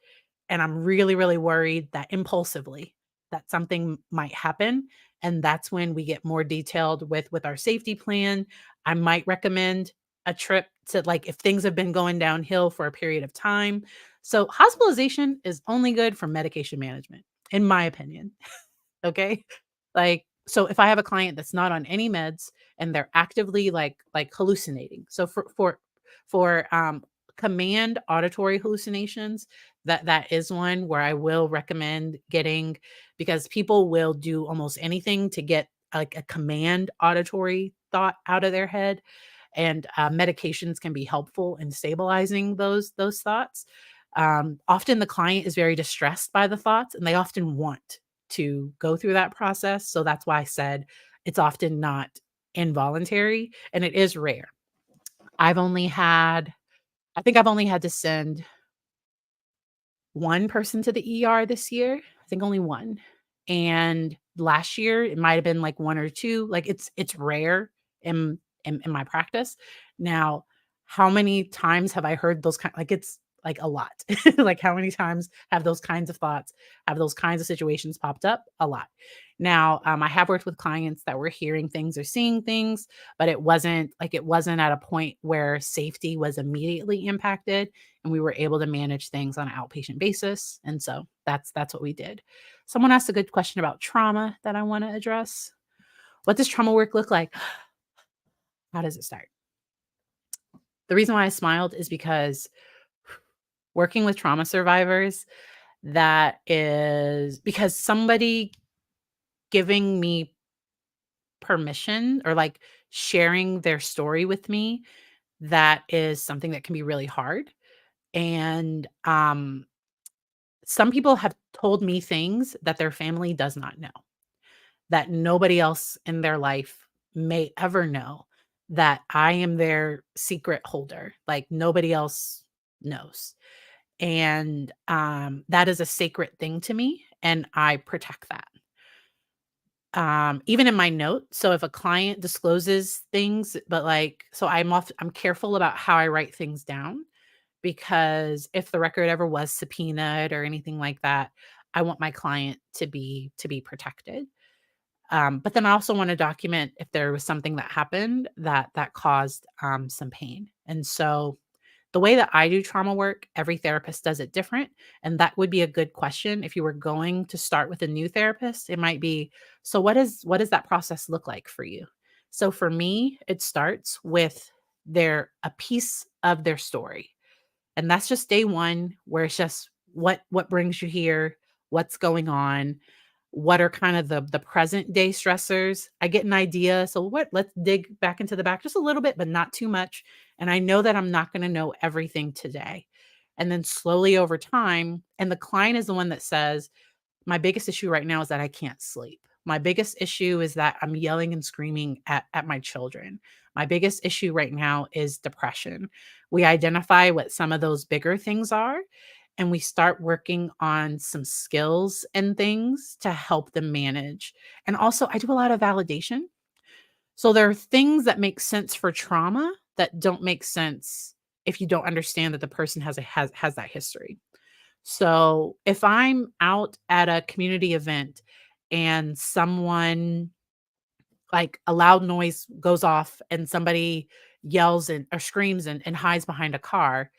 and I'm really, really worried that impulsively that something might happen. And that's when we get more detailed with our safety plan. I might recommend a trip to like if things have been going downhill for a period of time. So hospitalization is only good for medication management, in my opinion. Okay. Like, so if I have a client that's not on any meds and they're actively like hallucinating. So for command auditory hallucinations, that is one where I will recommend getting because people will do almost anything to get like a command auditory thought out of their head. And medications can be helpful in stabilizing those thoughts. Often the client is very distressed by the thoughts and they often want to go through that process. So that's why I said it's often not involuntary and it is rare. I've only had, I think I've only had to send one person to the ER this year. I think only one. And last year it might have been like one or two. Like it's rare in my practice. Now, how many times have I heard those kind like it's like a lot. Like how many times have those kinds of thoughts, have those kinds of situations popped up? A lot. Now, I have worked with clients that were hearing things or seeing things, but it wasn't at a point where safety was immediately impacted and we were able to manage things on an outpatient basis. And so that's what we did. Someone asked a good question about trauma that I want to address. What does trauma work look like? How does it start? The reason why I smiled is because working with trauma survivors, that is because somebody giving me permission or like sharing their story with me, that is something that can be really hard. And some people have told me things that their family does not know, that nobody else in their life may ever know, that I am their secret holder. Like nobody else knows. And that is a sacred thing to me. And I protect that. Even in my note. So if a client discloses things, but like, so I'm careful about how I write things down because if the record ever was subpoenaed or anything like that, I want my client to be protected. But then I also want to document if there was something that happened that caused some pain. And so the way that I do trauma work, every therapist does it different. And that would be a good question. If you were going to start with a new therapist, it might be, so what does that process look like for you? So for me, it starts with a piece of their story. And that's just day one, where it's just what brings you here, what's going on, what are kind of the present day stressors. I get an idea. So let's dig back into the back just a little bit, but not too much. And I know that I'm not going to know everything today. And then slowly over time, and the client is the one that says, My biggest issue right now is that I can't sleep. My biggest issue is that I'm yelling and screaming at my children. My biggest issue right now is depression. We identify what some of those bigger things are, and we start working on some skills and things to help them manage. And also, I do a lot of validation. So there are things that make sense for trauma that don't make sense if you don't understand that the person has that history. So if I'm out at a community event and someone, like, a loud noise goes off and somebody yells and or screams and hides behind a car,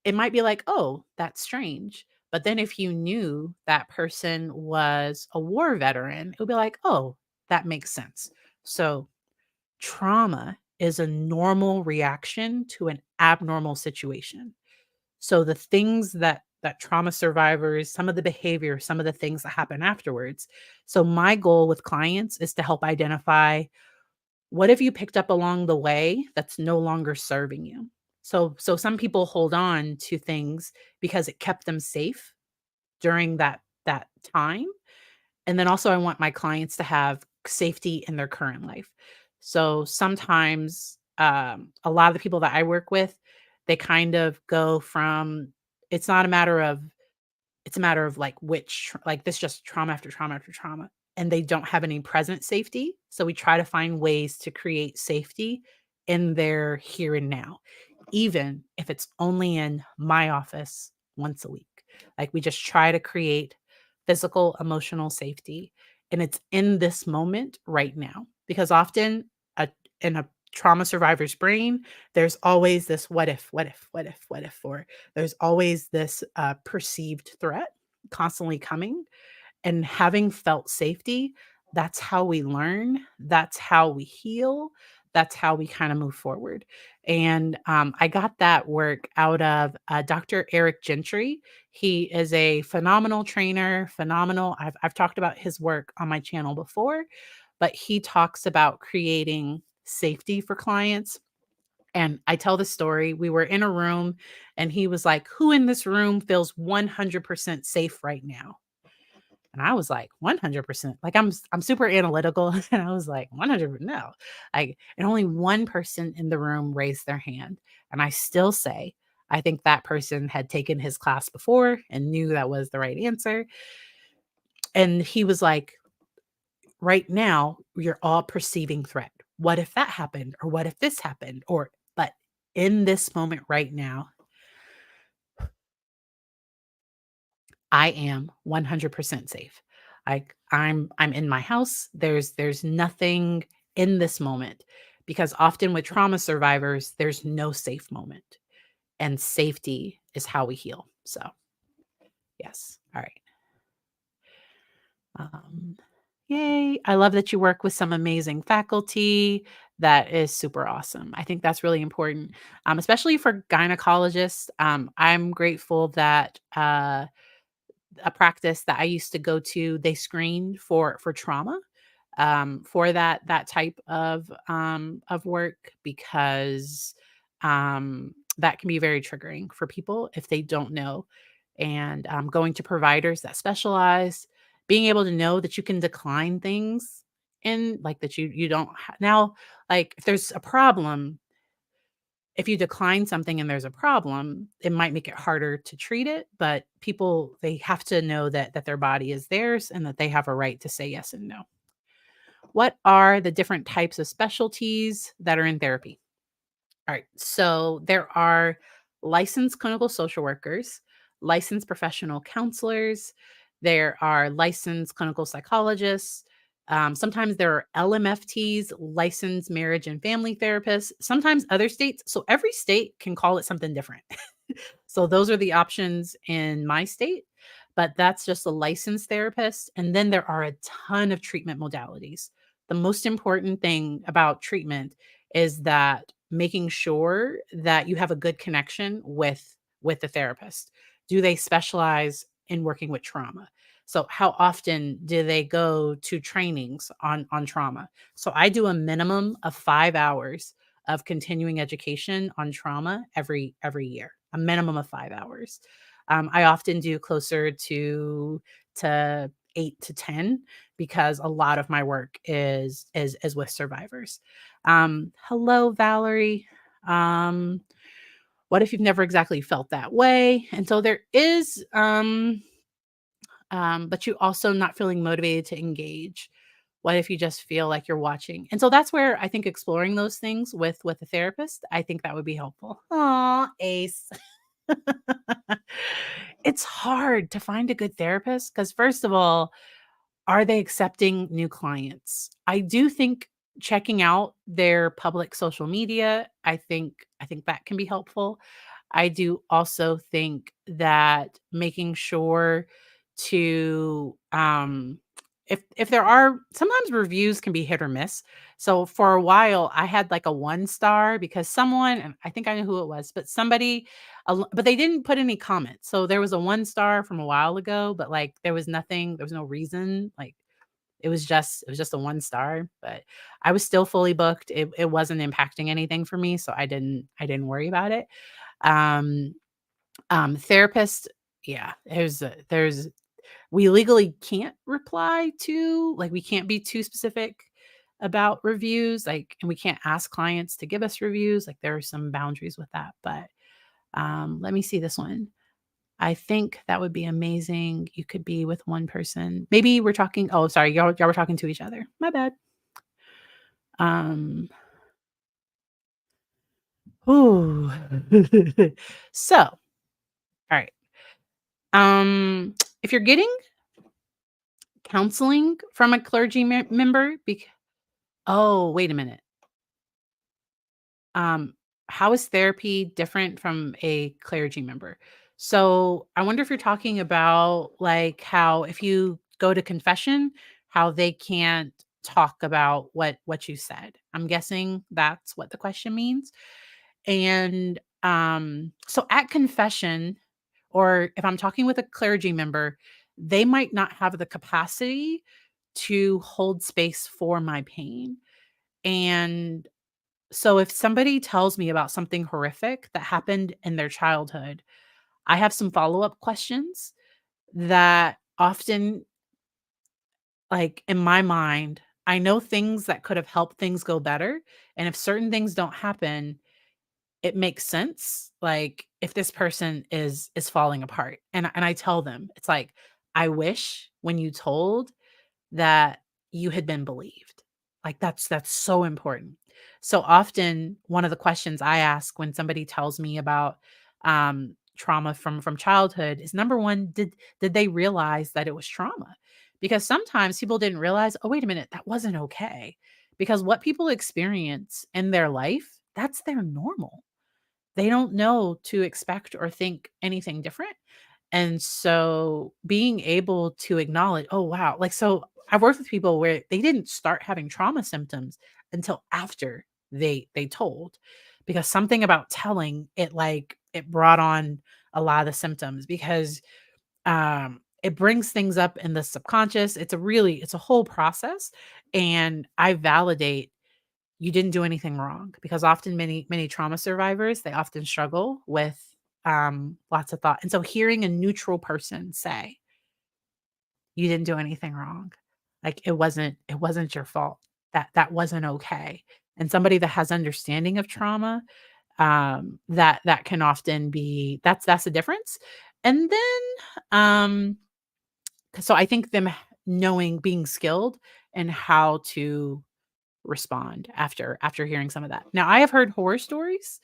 it might be like, "Oh, that's strange." But then if you knew that person was a war veteran, it would be like, "Oh, that makes sense." So trauma is a normal reaction to an abnormal situation. So the things that trauma survivors, some of the behavior, some of the things that happen afterwards. So my goal with clients is to help identify, what have you picked up along the way that's no longer serving you? So some people hold on to things because it kept them safe during that time. And then also I want my clients to have safety in their current life. So sometimes a lot of the people that I work with, they kind of go from, it's not a matter of, it's a matter of like like this, just trauma after trauma after trauma, and they don't have any present safety. So we try to find ways to create safety in their here and now, even if it's only in my office once a week. Like, we just try to create physical, emotional safety. And it's in this moment right now. Because often a, in a trauma survivor's brain, there's always this what if, what if, what if, what if, or there's always this perceived threat constantly coming. And having felt safety, that's how we learn, that's how we heal, that's how we kind of move forward. And I got that work out of Dr. Eric Gentry. He is a phenomenal trainer, phenomenal. I've talked about his work on my channel before, but he talks about creating safety for clients. And I tell the story. We were in a room and he was like, "Who in this room feels 100% safe right now?" And I was like, 100%. Like, I'm super analytical, and I was like, 100, no. Like, and only one person in the room raised their hand. And I still say, I think that person had taken his class before and knew that was the right answer. And he was like, "Right now, you're all perceiving threat. What if that happened? Or what if this happened? Or, but in this moment right now, I am 100% safe. I'm in my house. There's nothing in this moment, because often with trauma survivors, there's no safe moment, and safety is how we heal." So, yes. All right. Um, Yay. I love that you work with some amazing faculty. That is super awesome. I think that's really important, especially for gynecologists. I'm grateful that a practice that I used to go to, they screen for trauma, for that type of work, because that can be very triggering for people if they don't know. And going to providers that specialize, being able to know that you can decline things, in like that you don't now, like, if there's a problem, if you decline something and there's a problem, it might make it harder to treat it, but people, they have to know that their body is theirs and that they have a right to say yes and no. What are the different types of specialties that are in therapy? All right. So there are licensed clinical social workers, licensed professional counselors, there are licensed clinical psychologists. Sometimes there are LMFTs, licensed marriage and family therapists, sometimes other states. So every state can call it something different. So those are the options in my state, but that's just a licensed therapist. And then there are a ton of treatment modalities. The most important thing about treatment is that making sure that you have a good connection with the therapist. Do they specialize in working with trauma? So how often do they go to trainings on trauma? So I do a minimum of 5 hours of continuing education on trauma every year, a minimum of 5 hours. I often do closer to 8 to 10 because a lot of my work is with survivors. Hello, Valerie. Um, what if you've never exactly felt that way? And so there is, but you also not feeling motivated to engage. What if you just feel like you're watching? And so that's where I think exploring those things with a therapist, I think that would be helpful. Aw, Ace. It's hard to find a good therapist because, first of all, are they accepting new clients? I do think checking out their public social media, I think that can be helpful. I do also think that making sure to if there are sometimes reviews can be hit or miss. So for a while I had like a 1 star because someone, and I think I know who it was, but somebody but they didn't put any comments. So there was a 1 star from a while ago, but like there was no reason. Like it was just a 1 star, but I was still fully booked. It wasn't impacting anything for me, so I didn't worry about it. Um, therapist, yeah, there's we legally can't reply to, like, we can't be too specific about reviews, like, and we can't ask clients to give us reviews, like, there are some boundaries with that, but, let me see this one. I think that would be amazing. You could be with one person. Maybe we're talking, oh, sorry, y'all were talking to each other. My bad. Um, ooh. So, all right. If you're getting counseling from a clergy member, oh, wait a minute. Um, how is therapy different from a clergy member? So I wonder if you're talking about like how if you go to confession, how they can't talk about what you said. I'm guessing that's what the question means. And so at confession, or if I'm talking with a clergy member, they might not have the capacity to hold space for my pain. And so if somebody tells me about something horrific that happened in their childhood, I have some follow-up questions that often, like, in my mind, I know things that could have helped things go better, and if certain things don't happen, it makes sense, like, if this person is falling apart, and I tell them, it's like, "I wish when you told that you had been believed." Like, that's so important. So often, one of the questions I ask when somebody tells me about, trauma from childhood is, number 1, did they realize that it was trauma? Because sometimes people didn't realize, "Oh, wait a minute, that wasn't okay." Because what people experience in their life, that's their normal. They don't know to expect or think anything different. And so being able to acknowledge, oh, wow. Like, so I've worked with people where they didn't start having trauma symptoms until after they told, because something about telling it, like, it brought on a lot of the symptoms because it brings things up in the subconscious. It's a whole process. And I validate you didn't do anything wrong because often many trauma survivors, they often struggle with lots of thought. And so hearing a neutral person say, "You didn't do anything wrong. Like it wasn't your fault. That wasn't okay." And somebody that has understanding of trauma, that can often be that's the difference. And then so I think them knowing being skilled and how to respond after hearing some of that. Now, I have heard horror stories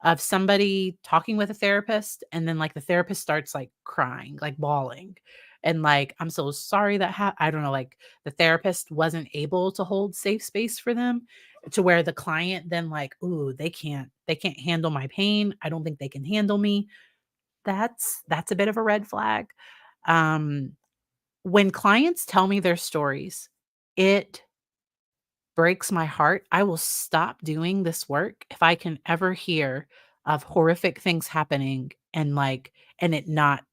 of somebody talking with a therapist and then, like, the therapist starts, like, crying, like, bawling, and, like, "I'm so sorry that I don't know, like, the therapist wasn't able to hold safe space for them to where the client then, like, "Ooh, they can't handle my pain. I don't think they can handle me." That's a bit of a red flag. Um, when clients tell me their stories, it breaks my heart. I will stop doing this work if I can ever hear of horrific things happening and, like, and it not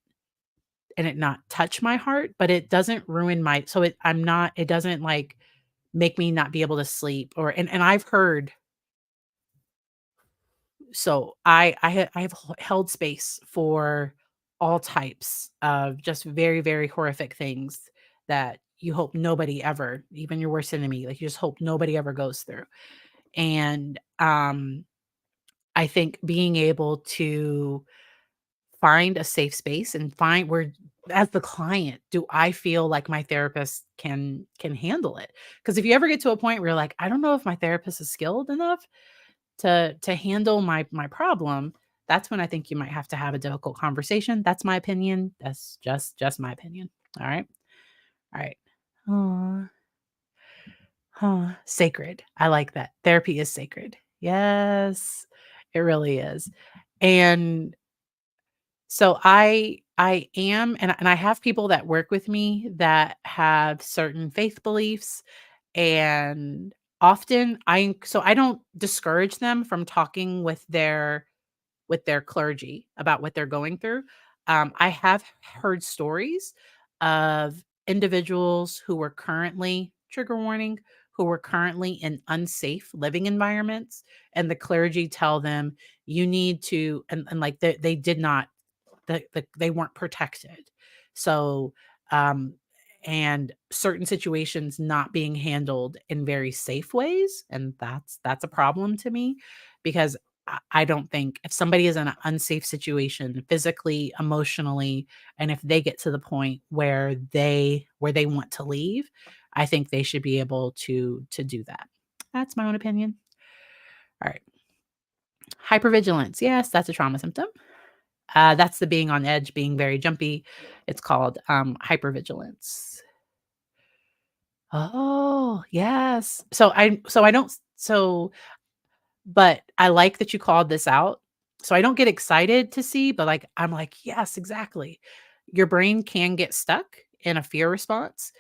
touch my heart, but it doesn't ruin my, so it doesn't, like, make me not be able to sleep, or and I've heard, so I have held space for all types of just very, very horrific things that you hope nobody ever, even your worst enemy, like you just hope nobody ever goes through. And I think being able to find a safe space and find where, as the client, do I feel like my therapist can handle it? Because if you ever get to a point where you're like, I don't know if my therapist is skilled enough to handle my problem, that's when I think you might have to have a difficult conversation. That's my opinion. That's just my opinion. All right. All right. Aw, sacred. I like that. Therapy is sacred. Yes, it really is. And so I am, and I have people that work with me that have certain faith beliefs, and often I don't discourage them from talking with their clergy about what they're going through. I have heard stories of individuals who were currently, trigger warning, who were currently in unsafe living environments, and the clergy tell them, you need to, and like they did not, they weren't protected. So, um, and certain situations not being handled in very safe ways, and that's a problem to me, because I don't think if somebody is in an unsafe situation physically, emotionally, and if they get to the point where they want to leave, I think they should be able to do that. That's my own opinion. All right. Hypervigilance. Yes, that's a trauma symptom. That's the being on edge, being very jumpy. It's called hypervigilance. Oh, yes. So I don't so but I like that you called this out. So I don't get excited to see, but like I'm like, yes, exactly. Your brain can get stuck in a fear response.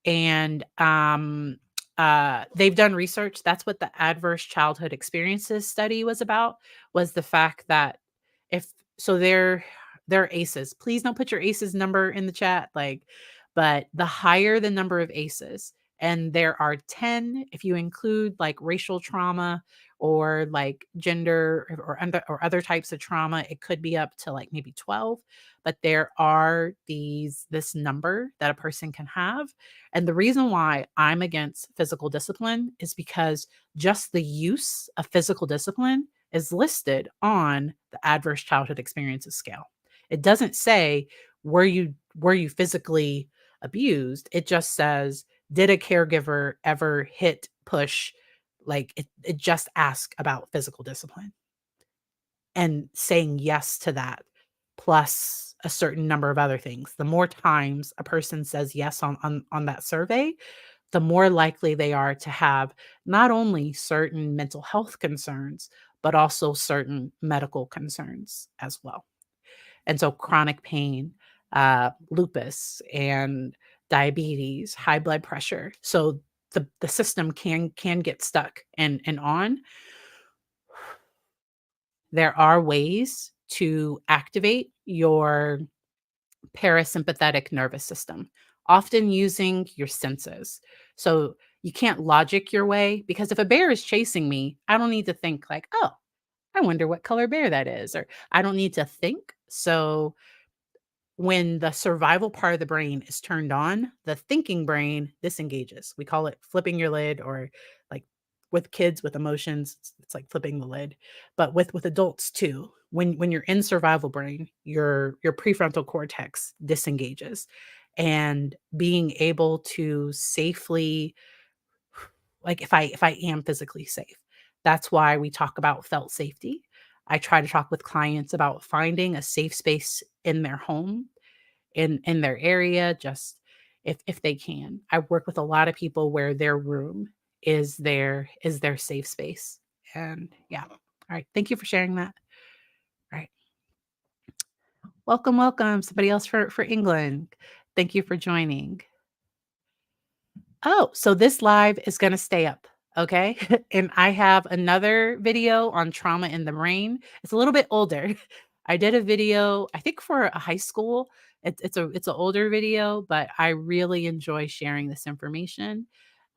And they've done research. That's what the adverse childhood experiences study was about, was the fact that if so they're ACEs. Please don't put your ACEs number in the chat. Like, but the higher the number of ACEs, and there are 10 if you include like racial trauma or like gender or other types of trauma, it could be up to like maybe 12. But there are this number that a person can have. And the reason why I'm against physical discipline is because just the use of physical discipline is listed on the adverse childhood experiences scale. It doesn't say were you physically abused. It just says, did a caregiver ever hit, push, like it just asks about physical discipline, and saying yes to that, plus a certain number of other things. The more times a person says yes on that survey, the more likely they are to have not only certain mental health concerns, but also certain medical concerns as well. And so chronic pain, lupus, and diabetes, high blood pressure. So the system can get stuck, and on. There are ways to activate your parasympathetic nervous system, often using your senses. So you can't logic your way, because if a bear is chasing me, I don't need to think like, oh, I wonder what color bear that is, or I don't need to think. So when the survival part of the brain is turned on, the thinking brain disengages. We call it flipping your lid, or like with kids with emotions, it's like flipping the lid. But with adults too, when you're in survival brain, your prefrontal cortex disengages. And being able to safely, like if I am physically safe, that's why we talk about felt safety. I try to talk with clients about finding a safe space in their home, in their area, just if they can. I work with a lot of people where their room is their safe space. And yeah. All right. Thank you for sharing that. All right. Welcome, welcome. Somebody else for England. Thank you for joining. Oh, so this live is going to stay up. Okay. And I have another video on trauma in the brain. It's a little bit older. I did a video, I think for a high school. It's an older video, but I really enjoy sharing this information.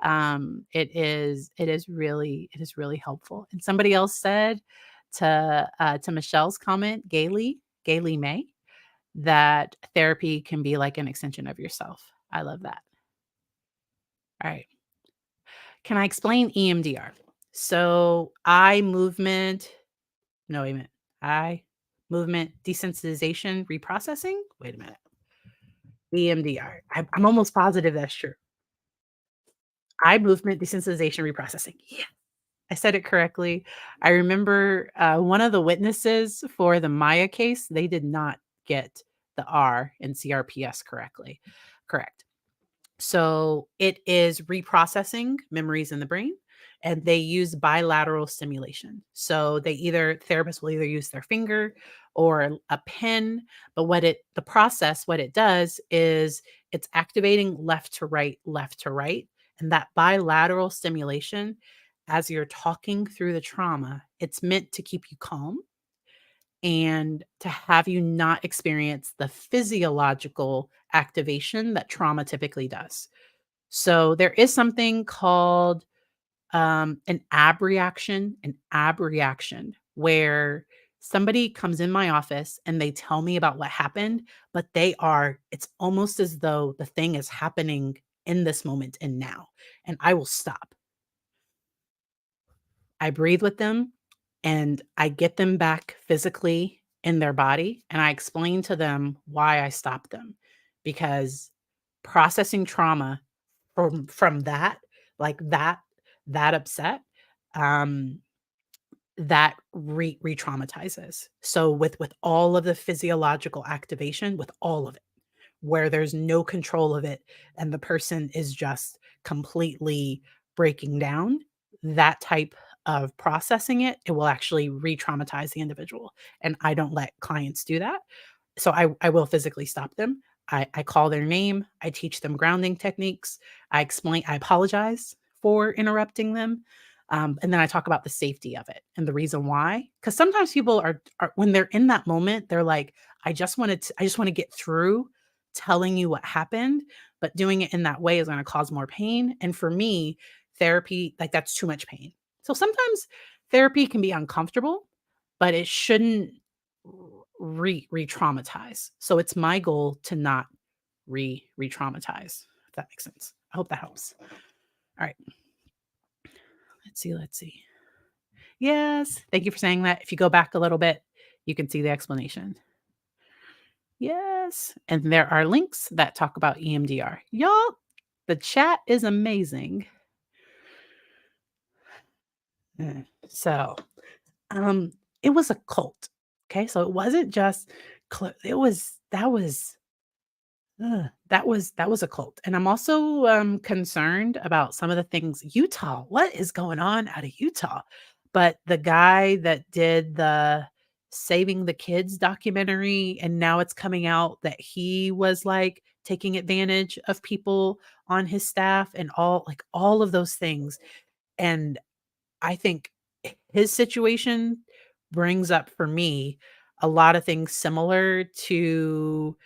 It is really helpful. And somebody else said to Michelle's comment, Gailey May, that therapy can be like an extension of yourself. I love that. All right. Can I explain EMDR? So eye movement, no, wait a minute. Eye movement desensitization reprocessing. Wait a minute. EMDR. I'm almost positive that's true. Eye movement desensitization reprocessing. Yeah, I said it correctly. I remember one of the witnesses for the Maya case, they did not get the R in CRPS correctly. Correct. So it is reprocessing memories in the brain, and they use bilateral stimulation. So therapists will either use their finger or a pen, but the process, what it does is it's activating left to right. And that bilateral stimulation, as you're talking through the trauma, it's meant to keep you calm and to have you not experience the physiological activation that trauma typically does. So there is something called an ab reaction, where somebody comes in my office and they tell me about what happened, but it's almost as though the thing is happening in this moment and now. And I will stop. I breathe with them and I get them back physically in their body. And I explain to them why I stopped them, because processing trauma from that, like that upset, um, that re-traumatizes. So with all of the physiological activation, with all of it, where there's no control of it and the person is just completely breaking down, that type of processing it will actually re-traumatize the individual. And I don't let clients do that. So I will physically stop them. I call their name. I teach them grounding techniques. I apologize for interrupting them. And then I talk about the safety of it and the reason why. Because sometimes people are, when they're in that moment, they're like, I just want to get through telling you what happened, but doing it in that way is going to cause more pain. And for me, therapy, like, that's too much pain. So sometimes therapy can be uncomfortable, but it shouldn't re-traumatize. So it's my goal to not re-traumatize, if that makes sense. I hope that helps. All right. Let's see. Yes. Thank you for saying that. If you go back a little bit, you can see the explanation. Yes. And there are links that talk about EMDR. Y'all, the chat is amazing. So, um, it was a cult. Okay. So it wasn't just, it was, that was a cult. And I'm also concerned about some of the things. Utah, what is going on out of Utah? But the guy that did the Saving the Kids documentary, and now it's coming out that he was like taking advantage of people on his staff and all of those things. And I think his situation brings up for me a lot of things similar to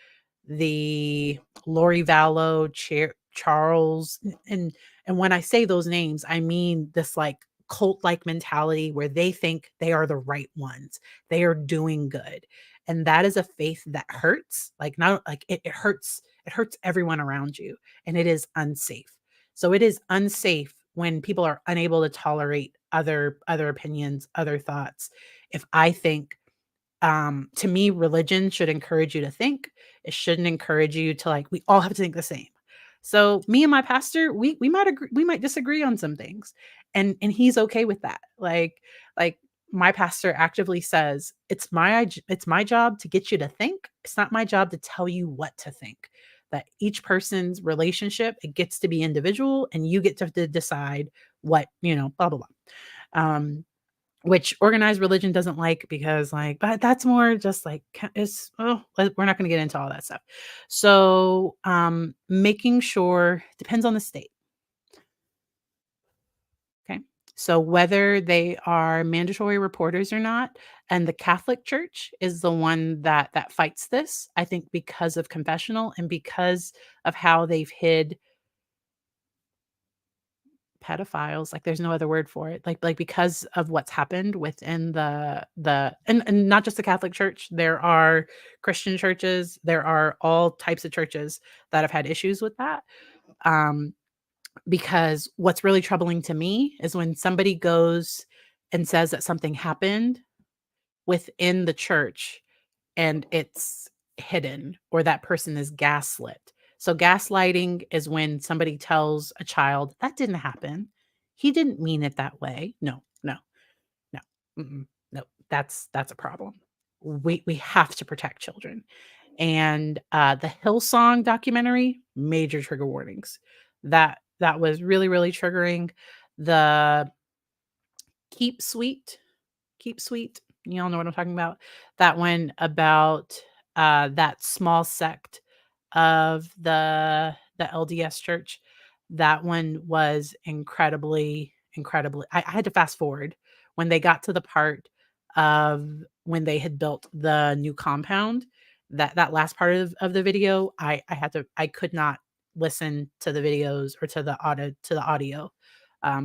the Lori Vallow, Charles, and when I say those names, I mean this like cult-like mentality where they think they are the right ones. They are doing good. And that is a faith that hurts. Like, not like it hurts everyone around you, and it is unsafe. So it is unsafe when people are unable to tolerate other opinions, other thoughts. If I think to me, religion should encourage you to think. It shouldn't encourage you to, like, we all have to think the same. So me and my pastor, we might agree, we might disagree on some things, and he's okay with that. Like my pastor actively says, it's my job to get you to think. It's not my job to tell you what to think. That each person's relationship, it gets to be individual, and you get to decide what, blah blah blah. Um, which organized religion doesn't like, because, like, but that's more just like we're not going to get into all that stuff. So making sure depends on the state. Okay. So whether they are mandatory reporters or not, and the Catholic Church is the one that fights this, I think, because of confessional and because of how they've hid pedophiles. Like, there's no other word for it. Like because of what's happened within and not just the Catholic Church. There are Christian churches, there are all types of churches that have had issues with that. Um, because what's really troubling to me is when somebody goes and says that something happened within the church and it's hidden or that person is gaslit. So gaslighting is when somebody tells a child, "That didn't happen. He didn't mean it that way." No, no, no, no. That's a problem. We have to protect children. And the Hillsong documentary, major trigger warnings. That was really, really triggering. The Keep Sweet Keep Sweet, you all know what I'm talking about. That one about, that small sect of the LDS church. That one was incredibly I had to fast forward when they got to the part of when they had built the new compound. That last part of the video, I could not listen to the videos or to the audio,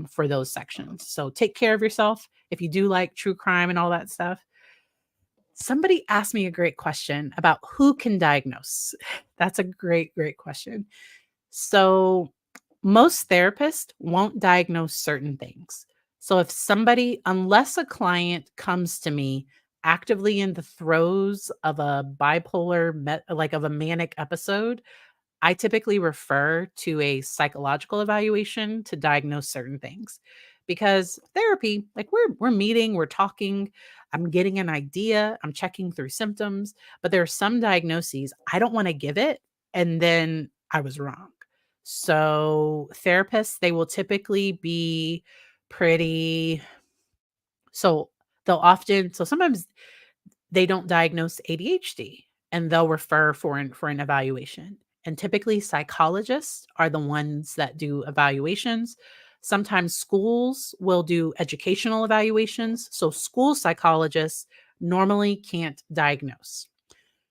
for those sections. So take care of yourself. If you do like true crime and all that stuff, somebody asked me a great question about who can diagnose. That's a great, great question. So, most therapists won't diagnose certain things. So, if somebody, unless a client comes to me actively in the throes of a like of a manic episode, I typically refer to a psychological evaluation to diagnose certain things. Because therapy, like we're meeting, we're talking, I'm getting an idea, I'm checking through symptoms, but there are some diagnoses I don't want to give it and then I was wrong. So therapists, they will typically be pretty so sometimes they don't diagnose ADHD and they'll refer for an evaluation. And typically psychologists are the ones that do evaluations. Sometimes schools will do educational evaluations. So school psychologists normally can't diagnose.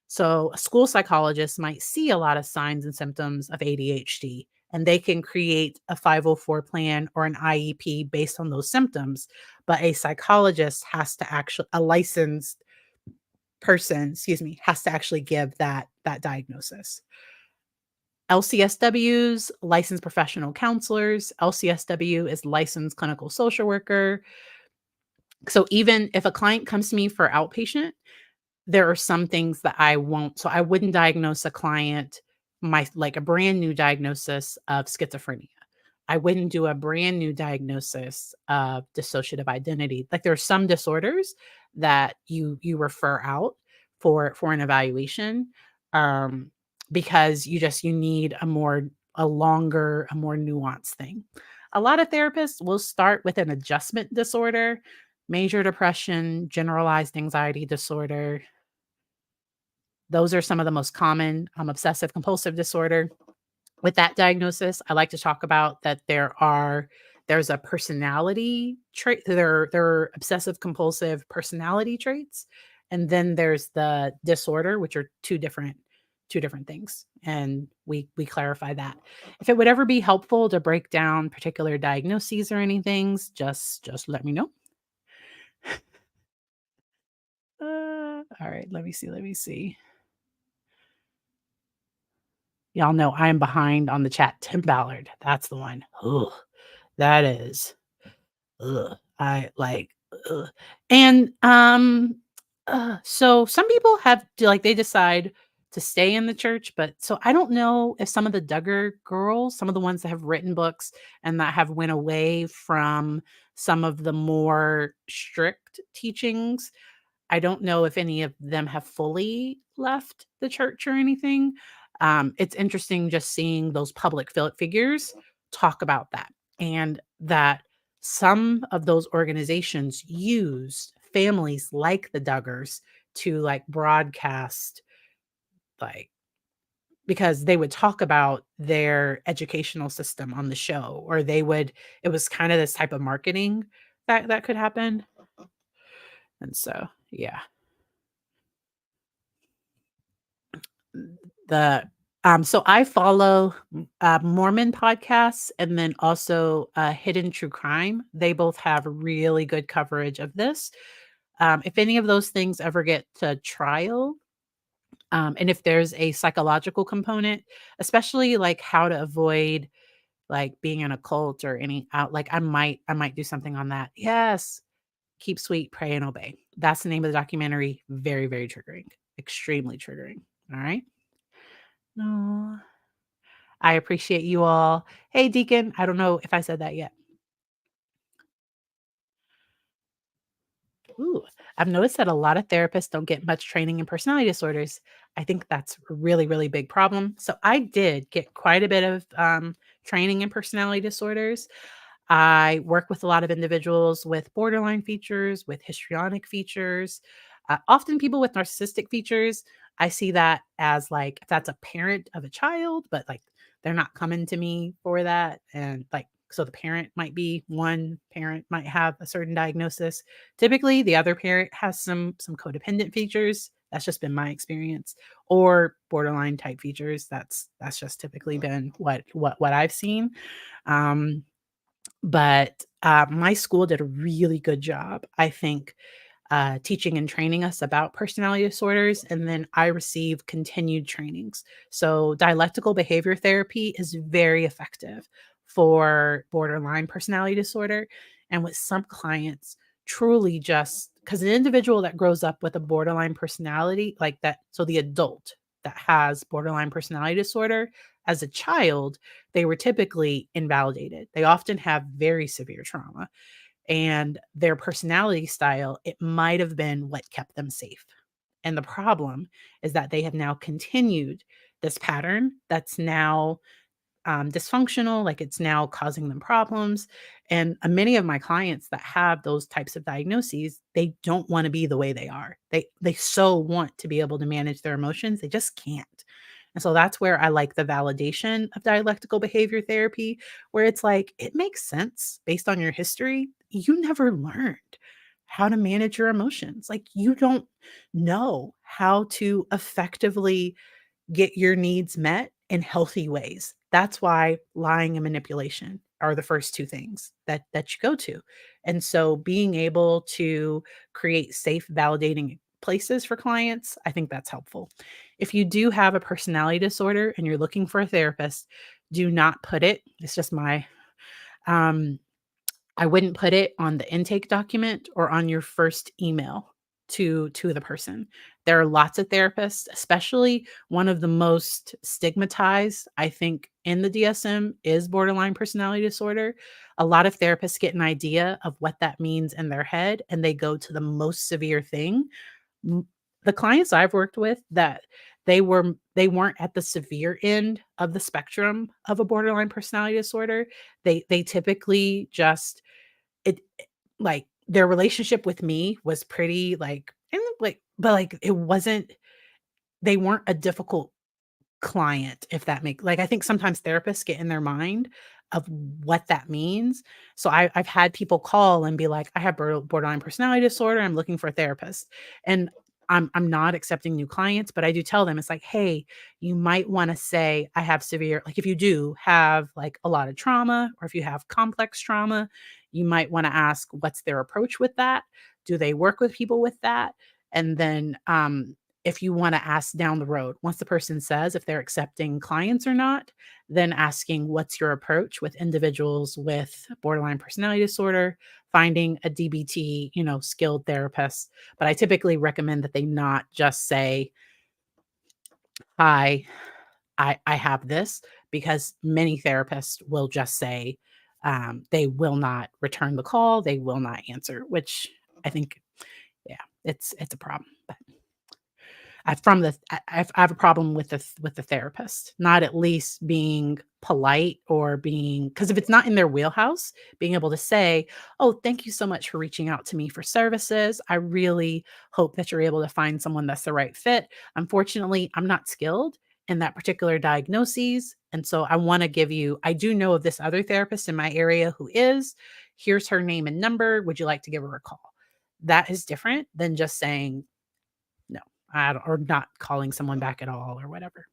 So a school psychologist might see a lot of signs and symptoms of ADHD and they can create a 504 plan or an IEP based on those symptoms, but a psychologist has to actually a licensed person, excuse me, has to actually give that diagnosis. LCSWs, licensed professional counselors, LCSW is licensed clinical social worker. So even if a client comes to me for outpatient, there are some things that I won't. So I wouldn't diagnose a client like a brand new diagnosis of schizophrenia. I wouldn't do a brand new diagnosis of dissociative identity. Like there are some disorders that you refer out for an evaluation, um, because you need a more nuanced thing. A lot of therapists will start with an adjustment disorder, major depression, generalized anxiety disorder. Those are some of the most common, obsessive compulsive disorder. With that diagnosis, I like to talk about that there's a personality trait. There are obsessive compulsive personality traits, and then there's the disorder, which are two different things. And we clarify that. If it would ever be helpful to break down particular diagnoses or anything, just let me know. All right, let me see. Y'all know I am behind on the chat. Tim Ballard, that's the one. Ugh, that is ugh, I like ugh. And, so some people they decide to stay in the church, but so I don't know if some of the Duggar girls, some of the ones that have written books and that have went away from some of the more strict teachings, I don't know if any of them have fully left the church or anything. It's interesting just seeing those public figures talk about that and that some of those organizations use families like the Duggars to like broadcast, like, because they would talk about their educational system on the show, or it was kind of this type of marketing that could happen. And so, yeah. The so I follow Mormon podcasts and then also Hidden True Crime. They both have really good coverage of this. If any of those things ever get to trial, and if there's a psychological component, especially like how to avoid like being in a cult or any out like I might do something on that. Yes. Keep sweet, pray and obey. That's the name of the documentary. Very, very triggering. Extremely triggering. All right. No. I appreciate you all. Hey, Deacon. I don't know if I said that yet. Ooh, I've noticed that a lot of therapists don't get much training in personality disorders. I think that's a really, really big problem. So I did get quite a bit of training in personality disorders. I work with a lot of individuals with borderline features, with histrionic features, often people with narcissistic features. I see that as like if that's a parent of a child, but like they're not coming to me for that. And like, so the parent might be one parent might have a certain diagnosis. Typically, the other parent has some codependent features. That's just been my experience, or borderline type features. That's just typically been what I've seen. Um, but my school did a really good job, I think, teaching and training us about personality disorders. And then I received continued trainings. So, dialectical behavior therapy is very effective for borderline personality disorder. And with some clients, truly just because an individual that grows up with a borderline personality, like that, so the adult that has borderline personality disorder as a child, they were typically invalidated. They often have very severe trauma and their personality style, it might have been what kept them safe. And the problem is that they have now continued this pattern that's now dysfunctional, like it's now causing them problems. And many of my clients that have those types of diagnoses, they don't want to be the way they are. They so want to be able to manage their emotions, they just can't. And so that's where I like the validation of dialectical behavior therapy, where it's like it makes sense based on your history. You never learned how to manage your emotions. Like you don't know how to effectively get your needs met in healthy ways. That's why lying and manipulation are the first two things that you go to. And so being able to create safe, validating places for clients, I think that's helpful. If you do have a personality disorder and you're looking for a therapist, do not put it, it's just my um I wouldn't put it on the intake document or on your first email to the person. There are lots of therapists, especially one of the most stigmatized, I think, in the DSM is borderline personality disorder. A lot of therapists get an idea of what that means in their head and they go to the most severe thing. M- The clients I've worked with that they weren't at the severe end of the spectrum of a borderline personality disorder. They typically just like, their relationship with me was pretty, like and, like but, like, it wasn't they weren't a difficult client, if that make like, I think sometimes therapists get in their mind of what that means. So I've had people call and be like, "I have borderline personality disorder, I'm looking for a therapist." And I'm not accepting new clients, but I do tell them, it's like, "Hey, you might wanna say, I have severe" like, if you do have, like, a lot of trauma or if you have complex trauma, you might wanna ask what's their approach with that? Do they work with people with that? And then, if you wanna ask down the road, once the person says if they're accepting clients or not, then asking what's your approach with individuals with borderline personality disorder, finding a DBT, skilled therapist. But I typically recommend that they not just say, "Hi, I have this," because many therapists will just say, they will not return the call, they will not answer, which I think, yeah, it's a problem. But from the I have a problem with the therapist, not at least being polite or being because if it's not in their wheelhouse, being able to say, "Oh, thank you so much for reaching out to me for services. I really hope that you're able to find someone that's the right fit. Unfortunately, I'm not skilled in that particular diagnosis, and so I do know of this other therapist in my area who is. Here's her name and number. Would you like to give her a call?" That is different than just saying, no, I don't or not calling someone back at all or whatever.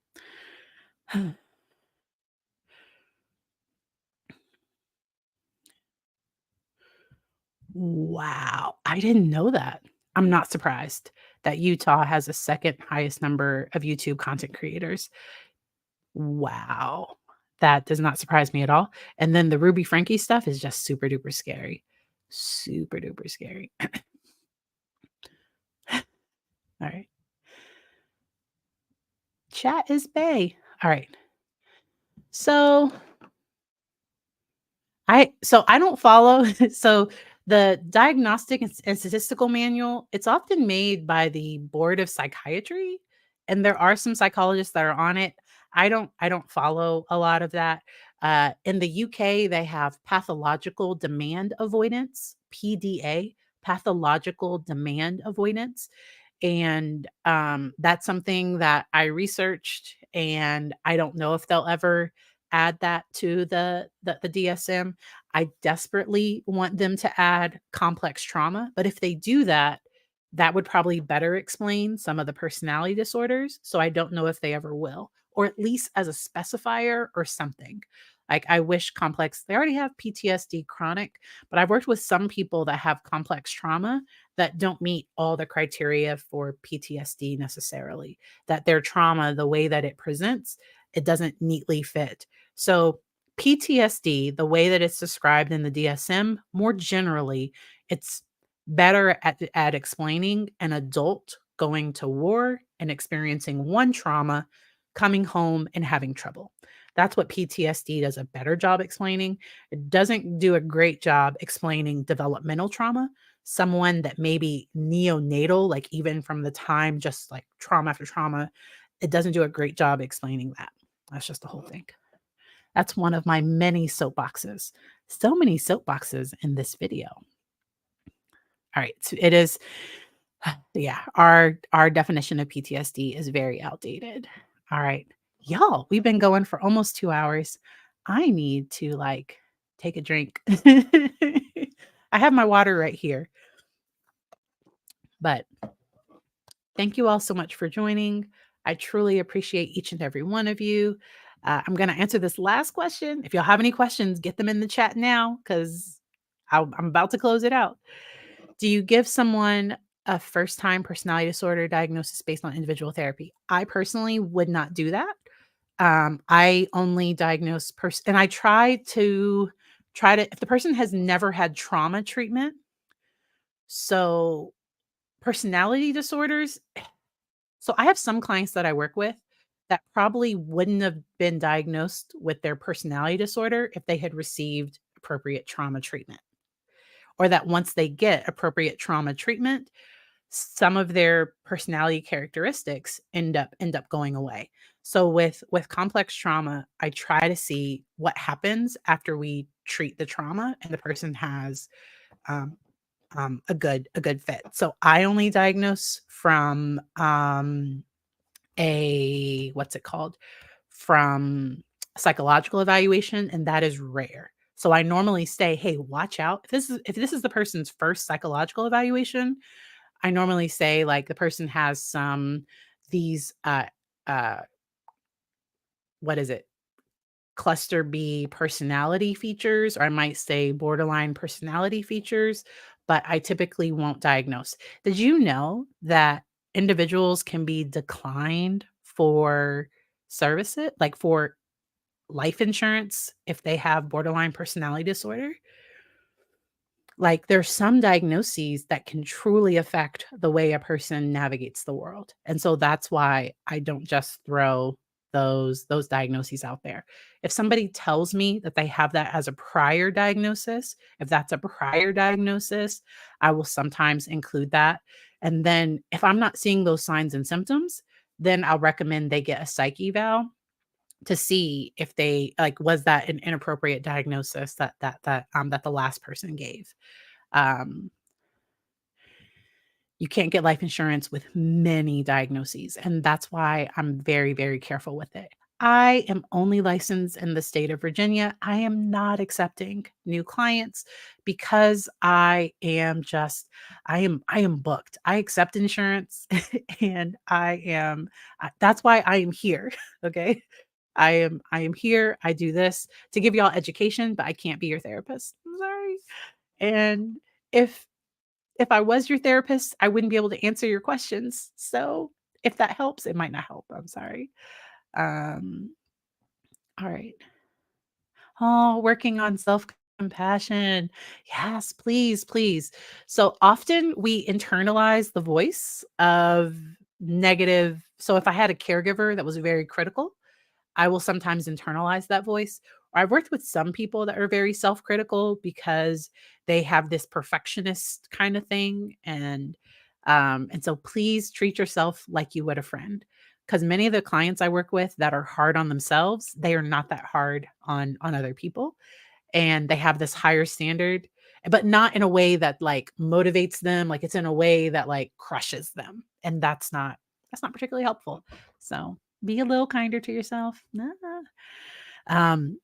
Wow, I didn't know that. I'm not surprised that Utah has the second highest number of YouTube content creators. Wow. That does not surprise me at all. And then the Ruby Frankie stuff is just super duper scary. Super duper scary. All right. Chat is Bay. All right. So I don't follow so the diagnostic and statistical manual, it's often made by the board of psychiatry, and there are some psychologists that are on it. I don't follow a lot of that. In the UK, they have pathological demand avoidance, PDA, pathological demand avoidance. And that's something that I researched, and I don't know if they'll ever add that to the DSM. I desperately want them to add complex trauma, but if they do that, that would probably better explain some of the personality disorders. So I don't know if they ever will, or at least as a specifier or something. Like I wish complex, they already have PTSD chronic, but I've worked with some people that have complex trauma that don't meet all the criteria for PTSD necessarily, that their trauma, the way that it presents, it doesn't neatly fit. So, PTSD, the way that it's described in the DSM, more generally, it's better at explaining an adult going to war and experiencing one trauma, coming home and having trouble. That's what PTSD does a better job explaining. It doesn't do a great job explaining developmental trauma, someone that maybe neonatal, like even from the time, just like trauma after trauma, it doesn't do a great job explaining that. That's just the whole thing. That's one of my many soapboxes. So many soapboxes in this video. All right, so it is yeah, our definition of PTSD is very outdated. All right. Y'all, we've been going for almost 2 hours. I need to like take a drink. I have my water right here. But thank you all so much for joining. I truly appreciate each and every one of you. I'm going to answer this last question. If y'all have any questions, get them in the chat now because I'm about to close it out. Do you give someone a first time personality disorder diagnosis based on individual therapy? I personally would not do that. I only diagnose and I try to, if the person has never had trauma treatment, so personality disorders, so I have some clients that I work with that probably wouldn't have been diagnosed with their personality disorder if they had received appropriate trauma treatment, or that once they get appropriate trauma treatment, some of their personality characteristics end up going away. So with complex trauma, I try to see what happens after we treat the trauma and the person has um, a good fit. So I only diagnose from a what's it called? From psychological evaluation, and that is rare. So I normally say, "Hey, watch out. If this is the person's first psychological evaluation, I normally say like the person has some these uh what is it? Cluster B personality features, or I might say borderline personality features, but I typically won't diagnose. Did you know that individuals can be declined for services, like for life insurance, if they have borderline personality disorder? Like, there's some diagnoses that can truly affect the way a person navigates the world, and so that's why I don't just throw those diagnoses out there. If somebody tells me that they have that as a prior diagnosis, if that's a prior diagnosis, I will sometimes include that, and then if I'm not seeing those signs and symptoms, then I'll recommend they get a psych eval to see if they like, was that an inappropriate diagnosis that the last person gave. Um, you can't get life insurance with many diagnoses, and that's why I'm very, very careful with it. I am only licensed in the state of Virginia. I am not accepting new clients because I am booked. I accept insurance and that's why I am here. Okay. I am here. I do this to give y'all education, but I can't be your therapist. I'm sorry. And if if I was your therapist, I wouldn't be able to answer your questions. So if that helps, it might not help. I'm sorry. Um, all right. Oh, working on self-compassion. Yes, please, please. So often we internalize the voice of negative. So if I had a caregiver that was very critical, I will sometimes internalize that voice. Or I've worked with some people that are very self-critical because they have this perfectionist kind of thing. And so please treat yourself like you would a friend. Because many of the clients I work with that are hard on themselves, they are not that hard on other people. And they have this higher standard, but not in a way that like motivates them. Like it's in a way that like crushes them. And that's not particularly helpful. So be a little kinder to yourself. Um,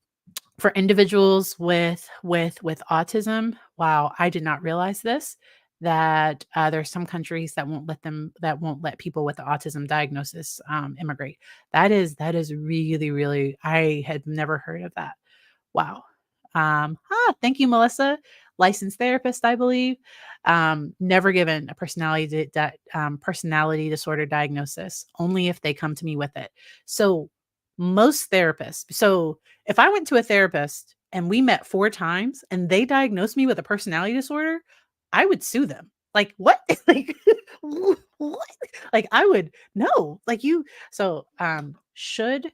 for individuals with autism, wow, I did not realize this, that there's some countries that won't let people with the autism diagnosis immigrate. That is really, really, I had never heard of that. Wow. Thank you, Melissa. Licensed therapist, I believe. Never given a personality disorder diagnosis, only if they come to me with it. So most therapists. So if I went to a therapist and we met 4 times and they diagnosed me with a personality disorder, I would sue them. Like what? Like what? Like I would no. Like you. So should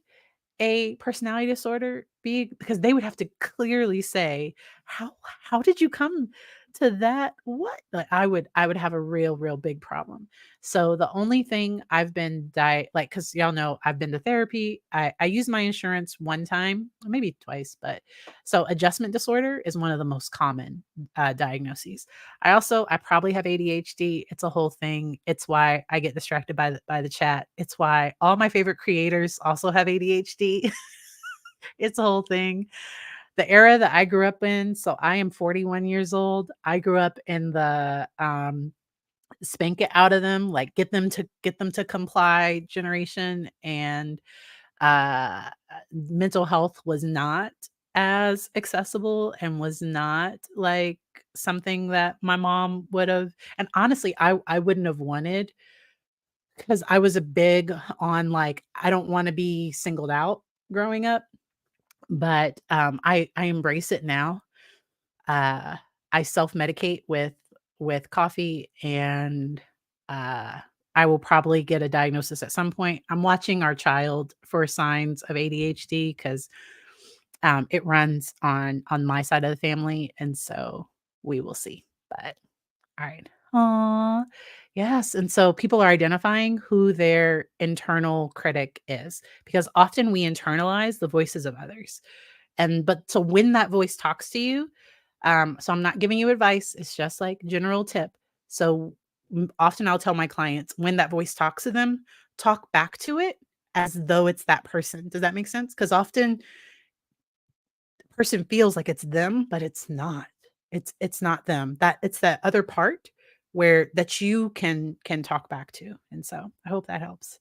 a personality disorder be, because they would have to clearly say, how did you come to that? What? Like I would have a real big problem. So the only thing I've been like, because y'all know I've been to therapy. I used my insurance one time, or maybe twice, but so adjustment disorder is one of the most common diagnoses. I probably have ADHD. It's a whole thing. It's why I get distracted by the chat. It's why all my favorite creators also have ADHD. It's a whole thing. The era that I grew up in, so I am 41 years old. I grew up in the spank it out of them, like get them to comply generation. And uh mental health was not as accessible and was not like something that my mom would have, and honestly I wouldn't have wanted, because I was a big on like I don't want to be singled out growing up. But I embrace it now. uh I self-medicate with coffee, and uh I will probably get a diagnosis at some point. I'm watching our child for signs of ADHD because it runs on my side of the family, and so we will see. But all right. Aw. Yes, and so people are identifying who their internal critic is, because often we internalize the voices of others. But so when that voice talks to you, so I'm not giving you advice, it's just like general tip. So often I'll tell my clients, when that voice talks to them, talk back to it as though it's that person. Does that make sense? Because often person feels like it's them, but it's not. It's not them. That it's that other part where that you can talk back to. And so I hope that helps.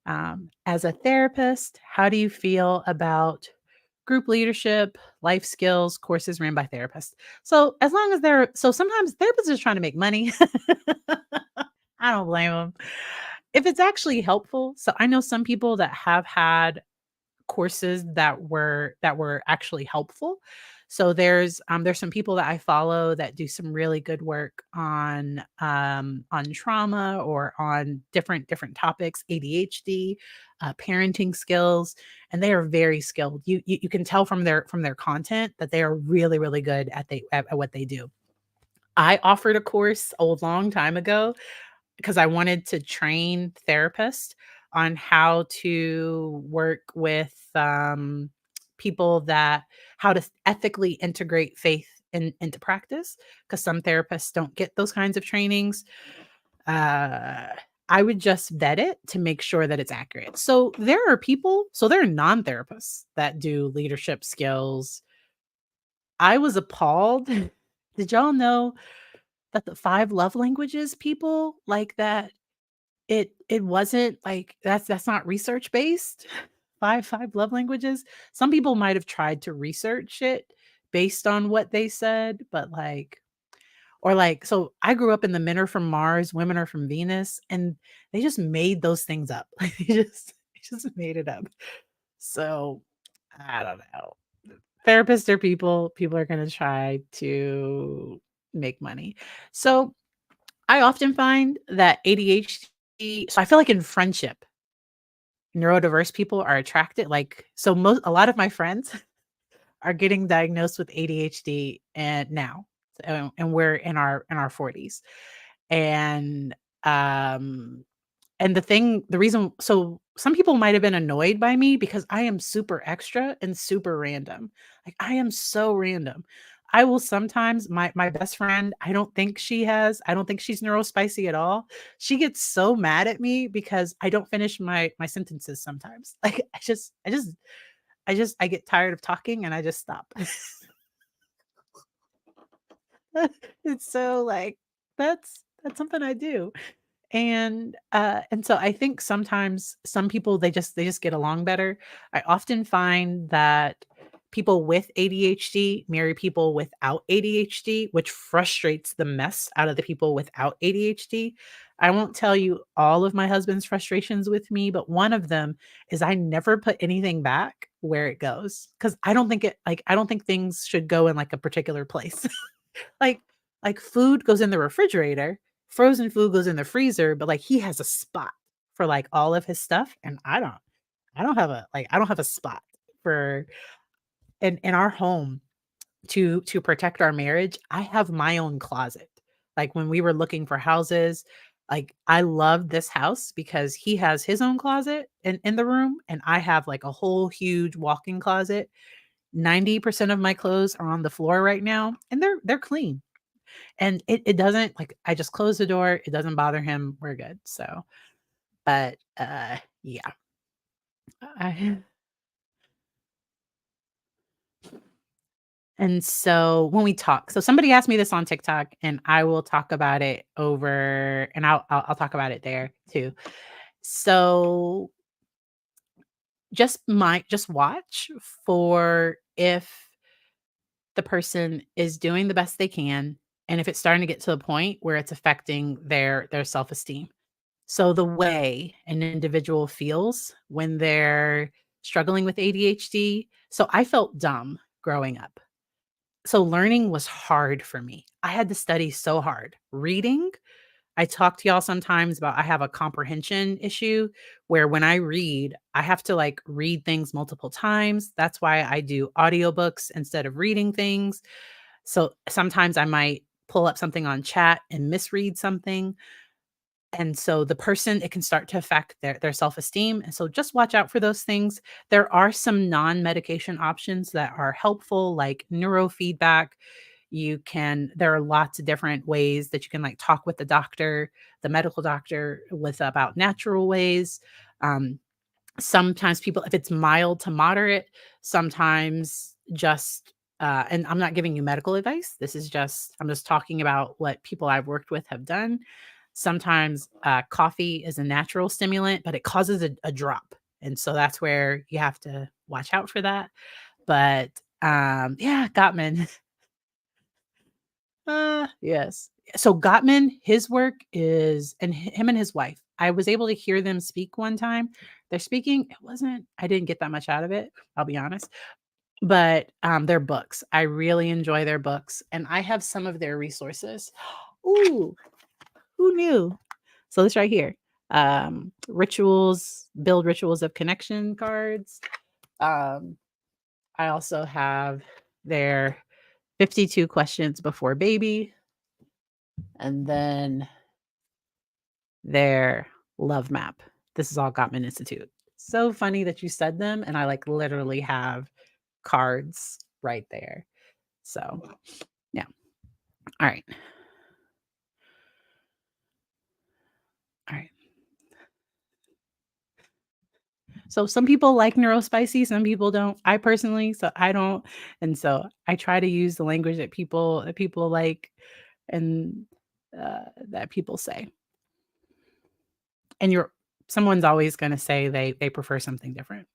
As a therapist, how do you feel about group leadership, life skills, courses ran by therapists? So as long as so sometimes therapists are trying to make money. I don't blame them. If it's actually helpful. So I know some people that have had courses that were actually helpful. So there's some people that I follow that do some really good work on trauma or on different topics, ADHD, parenting skills, and they are very skilled. You can tell from their content that they are really good at what they do. I offered a course a long time ago because I wanted to train therapists on how to work with people, that how to ethically integrate faith into practice, because some therapists don't get those kinds of trainings. Uh, I would just vet it to make sure that it's accurate. So there are non-therapists that do leadership skills. I was appalled. Did y'all know that the 5 love languages people like that, it wasn't like that's not research based. 5 love languages. Some people might have tried to research it based on what they said, but like, or like, so I grew up in the men are from Mars, women are from Venus, and they just made those things up. Like they just made it up. So I don't know. Therapists are people, people are gonna try to make money. So, I often find that ADHD, so I feel like in friendship, neurodiverse people are attracted, like, so most a lot of my friends are getting diagnosed with ADHD and now, and we're in our 40s. And, um and the reason, so some people might have been annoyed by me because I am super extra and super random. Like, I am so random. I will sometimes, my best friend, I don't think she's neurospicy at all. She gets so mad at me because I don't finish my sentences sometimes. Like, I get tired of talking and I just stop. It's so, like, that's something I do. And so I think sometimes some people, they just get along better. I often find that people with ADHD marry people without ADHD, which frustrates the mess out of the people without ADHD. I won't tell you all of my husband's frustrations with me, but one of them is I never put anything back where it goes because I don't think things should go in like a particular place. Like food goes in the refrigerator, frozen food goes in the freezer, but, like, he has a spot for, like, all of his stuff, and I don't have a spot for in our home to protect our marriage. I have my own closet. Like, when we were looking for houses, like, I love this house because he has his own closet in the room, and I have, like, a whole huge walk-in closet. 90% of my clothes are on the floor right now, and they're clean. And it doesn't, like, I just close the door, it doesn't bother him, we're good, so, but, yeah, I and so when we talk, so somebody asked me this on TikTok, and I will talk about it over, and I'll talk about it there too. So, just watch for if the person is doing the best they can, and if it's starting to get to the point where it's affecting their self-esteem. So the way an individual feels when they're struggling with ADHD, so I felt dumb growing up. So learning was hard for me. I had to study so hard. Reading, I talk to y'all sometimes about I have a comprehension issue where when I read, I have to like read things multiple times. That's why I do audiobooks instead of reading things. So sometimes I might pull up something on chat and misread something. And so the person, it can start to affect their self-esteem, and so just watch out for those things. There are some non-medication options that are helpful, like neurofeedback. There are lots of different ways that you can, like, talk with the doctor, the medical doctor, with about natural ways. Um, Sometimes people, if it's mild to moderate, sometimes just, and I'm not giving you medical advice. I'm just talking about what people I've worked with have done. Sometimes coffee is a natural stimulant, but it causes a drop. And so that's where you have to watch out for that. But yeah, Gottman. Yes. So Gottman, his work is, and him and his wife, I was able to hear them speak one time. They're speaking, I didn't get that much out of it, I'll be honest. But their books, I really enjoy their books, and I have some of their resources. Ooh, who knew? So this right here, build rituals of connection cards. Um, I also have their 52 questions before baby, and then their love map. This is all Gottman Institute. So funny that you said them, and I like literally have cards right there. So yeah. All right. All right. So some people like neurospicy, some people don't. I personally, so I don't. And so I try to use the language that people like, and that people say. And someone's always going to say they prefer something different.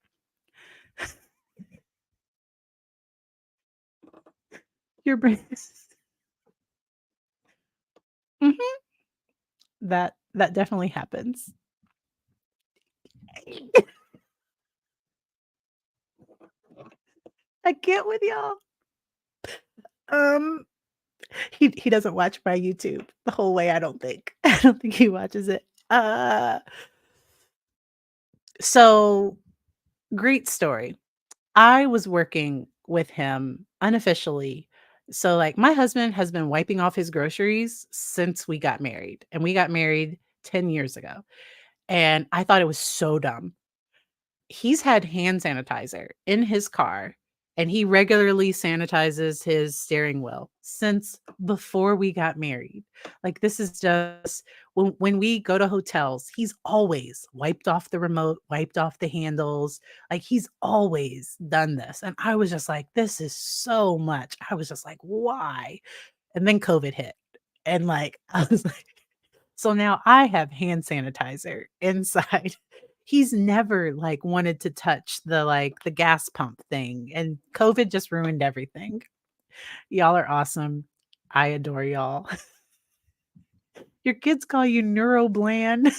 Your brain. Mhm. That definitely happens. I can't with y'all. Um, he doesn't watch my YouTube the whole way, I don't think. I don't think he watches it. So great story. I was working with him unofficially. So, like, my husband has been wiping off his groceries since we got married, and we got married 10 years ago, and I thought it was so dumb. He's had hand sanitizer in his car, and he regularly sanitizes his steering wheel since before we got married. Like, this is just when we go to hotels, he's always wiped off the remote, wiped off the handles. Like, he's always done this, and I was just like, "This is so much." I was just like, "Why?" And then COVID hit, and, like, I was like so now I have hand sanitizer inside. He's never, like, wanted to touch the gas pump thing, and COVID just ruined everything. Y'all are awesome. I adore y'all. Your kids call you neurobland.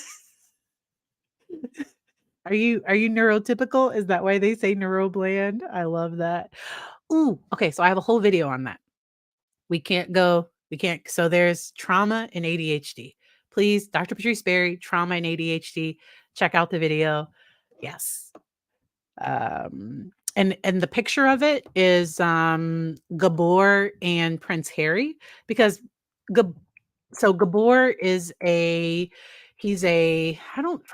Are you neurotypical? Is that why they say neurobland? I love that. Ooh, okay, so I have a whole video on that. We can't so there's trauma and ADHD. Please, Dr. Patrice Berry, trauma and ADHD, check out the video. Yes. And the picture of it is Gabor and Prince Harry because Gab Gabor is I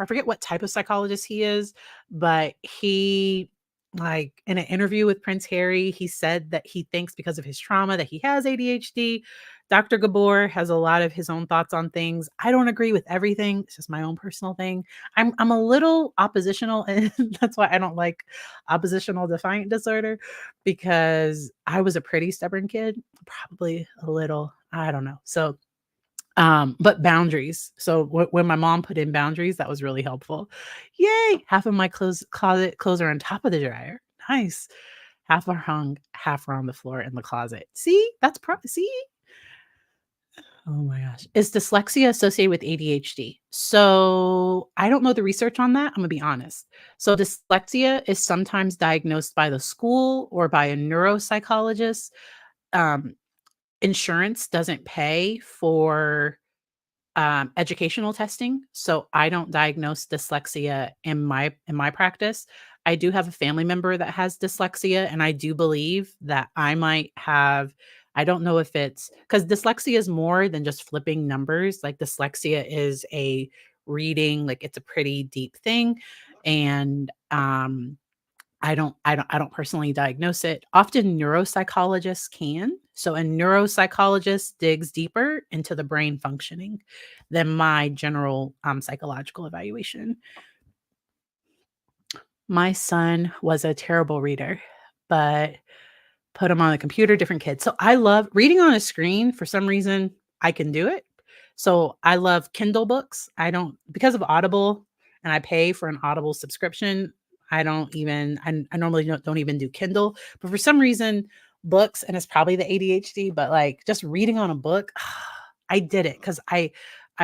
forget what type of psychologist he is, but he like in an interview with Prince Harry, he said that he thinks because of his trauma that he has ADHD. Dr. Gabor has a lot of his own thoughts on things. I don't agree with everything. It's just my own personal thing. I'm a little oppositional, and that's why I don't like oppositional defiant disorder because I was a pretty stubborn kid, probably a little, I don't know. So but boundaries. So when my mom put in boundaries, that was really helpful. Yay! Half of my closet clothes are on top of the dryer. Nice. Half are hung, half are on the floor in the closet. See? See? Oh my gosh. Is dyslexia associated with ADHD? So I don't know the research on that. I'm gonna be honest. So dyslexia is sometimes diagnosed by the school or by a neuropsychologist. Um, Insurance doesn't pay for educational testing, so I don't diagnose dyslexia in my practice. I do have a family member that has dyslexia, and I do believe that I might have I don't know if it's because dyslexia is more than just flipping numbers, like, dyslexia is a reading, like, it's a pretty deep thing, and, I don't personally diagnose it. Often neuropsychologists can. So a neuropsychologist digs deeper into the brain functioning than my general, psychological evaluation. My son was a terrible reader, but put him on the computer, different kids. So I love reading on a screen for some reason, I can do it. So I love Kindle books. I don't because of Audible and I pay for an Audible subscription, I don't even I normally don't even do Kindle, but for some reason, books and it's probably the ADHD, but like just reading on a book, I did it because I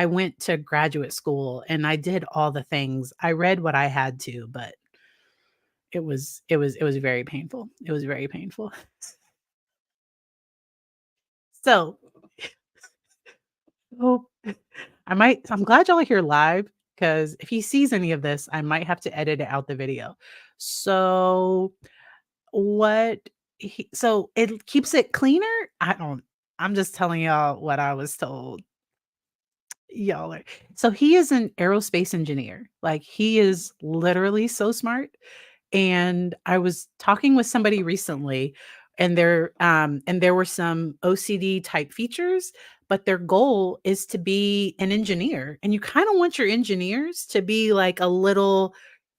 went to graduate school and I did all the things. I read what I had to, but it was very painful. It was very painful. So, oh, I'm glad y'all are here live because if he sees any of this, I might have to edit it out the video. So, what so it keeps it cleaner? I'm just telling y'all what I was told. Y'all are so he is an aerospace engineer. Like he is literally so smart. And I was talking with somebody recently, and there were some OCD type features, but their goal is to be an engineer. And you kind of want your engineers to be like a little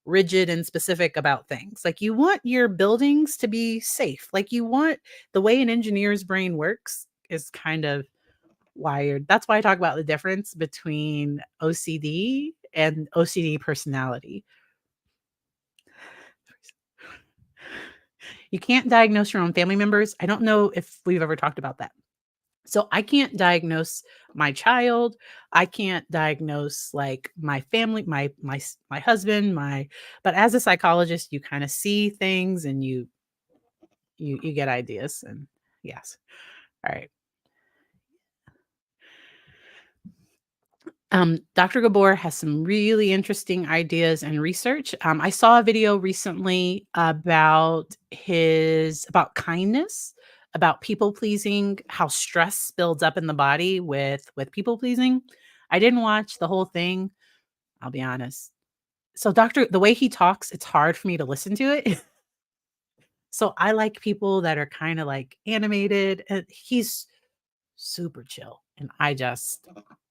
rigid and specific about things. Like you want your buildings to be safe. Like you want the way an engineer's brain works is kind of wired. That's why I talk about the difference between OCD and OCD personality. You can't diagnose your own family members. I don't know if we've ever talked about that. So I can't diagnose my child. I can't diagnose like my family, my husband, my but as a psychologist, you kind of see things and you get ideas and yes. All right. Dr. Gabor has some really interesting ideas and research. I saw a video recently about kindness, about people pleasing, how stress builds up in the body with people pleasing. I didn't watch the whole thing. I'll be honest. So, the way he talks, it's hard for me to listen to it. So, I like people that are kind of like animated. And he's super chill, and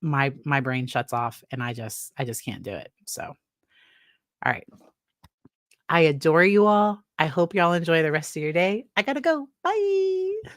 my brain shuts off, and I just can't do it. So, all right. I adore you all. I hope y'all enjoy the rest of your day. I gotta go. Bye.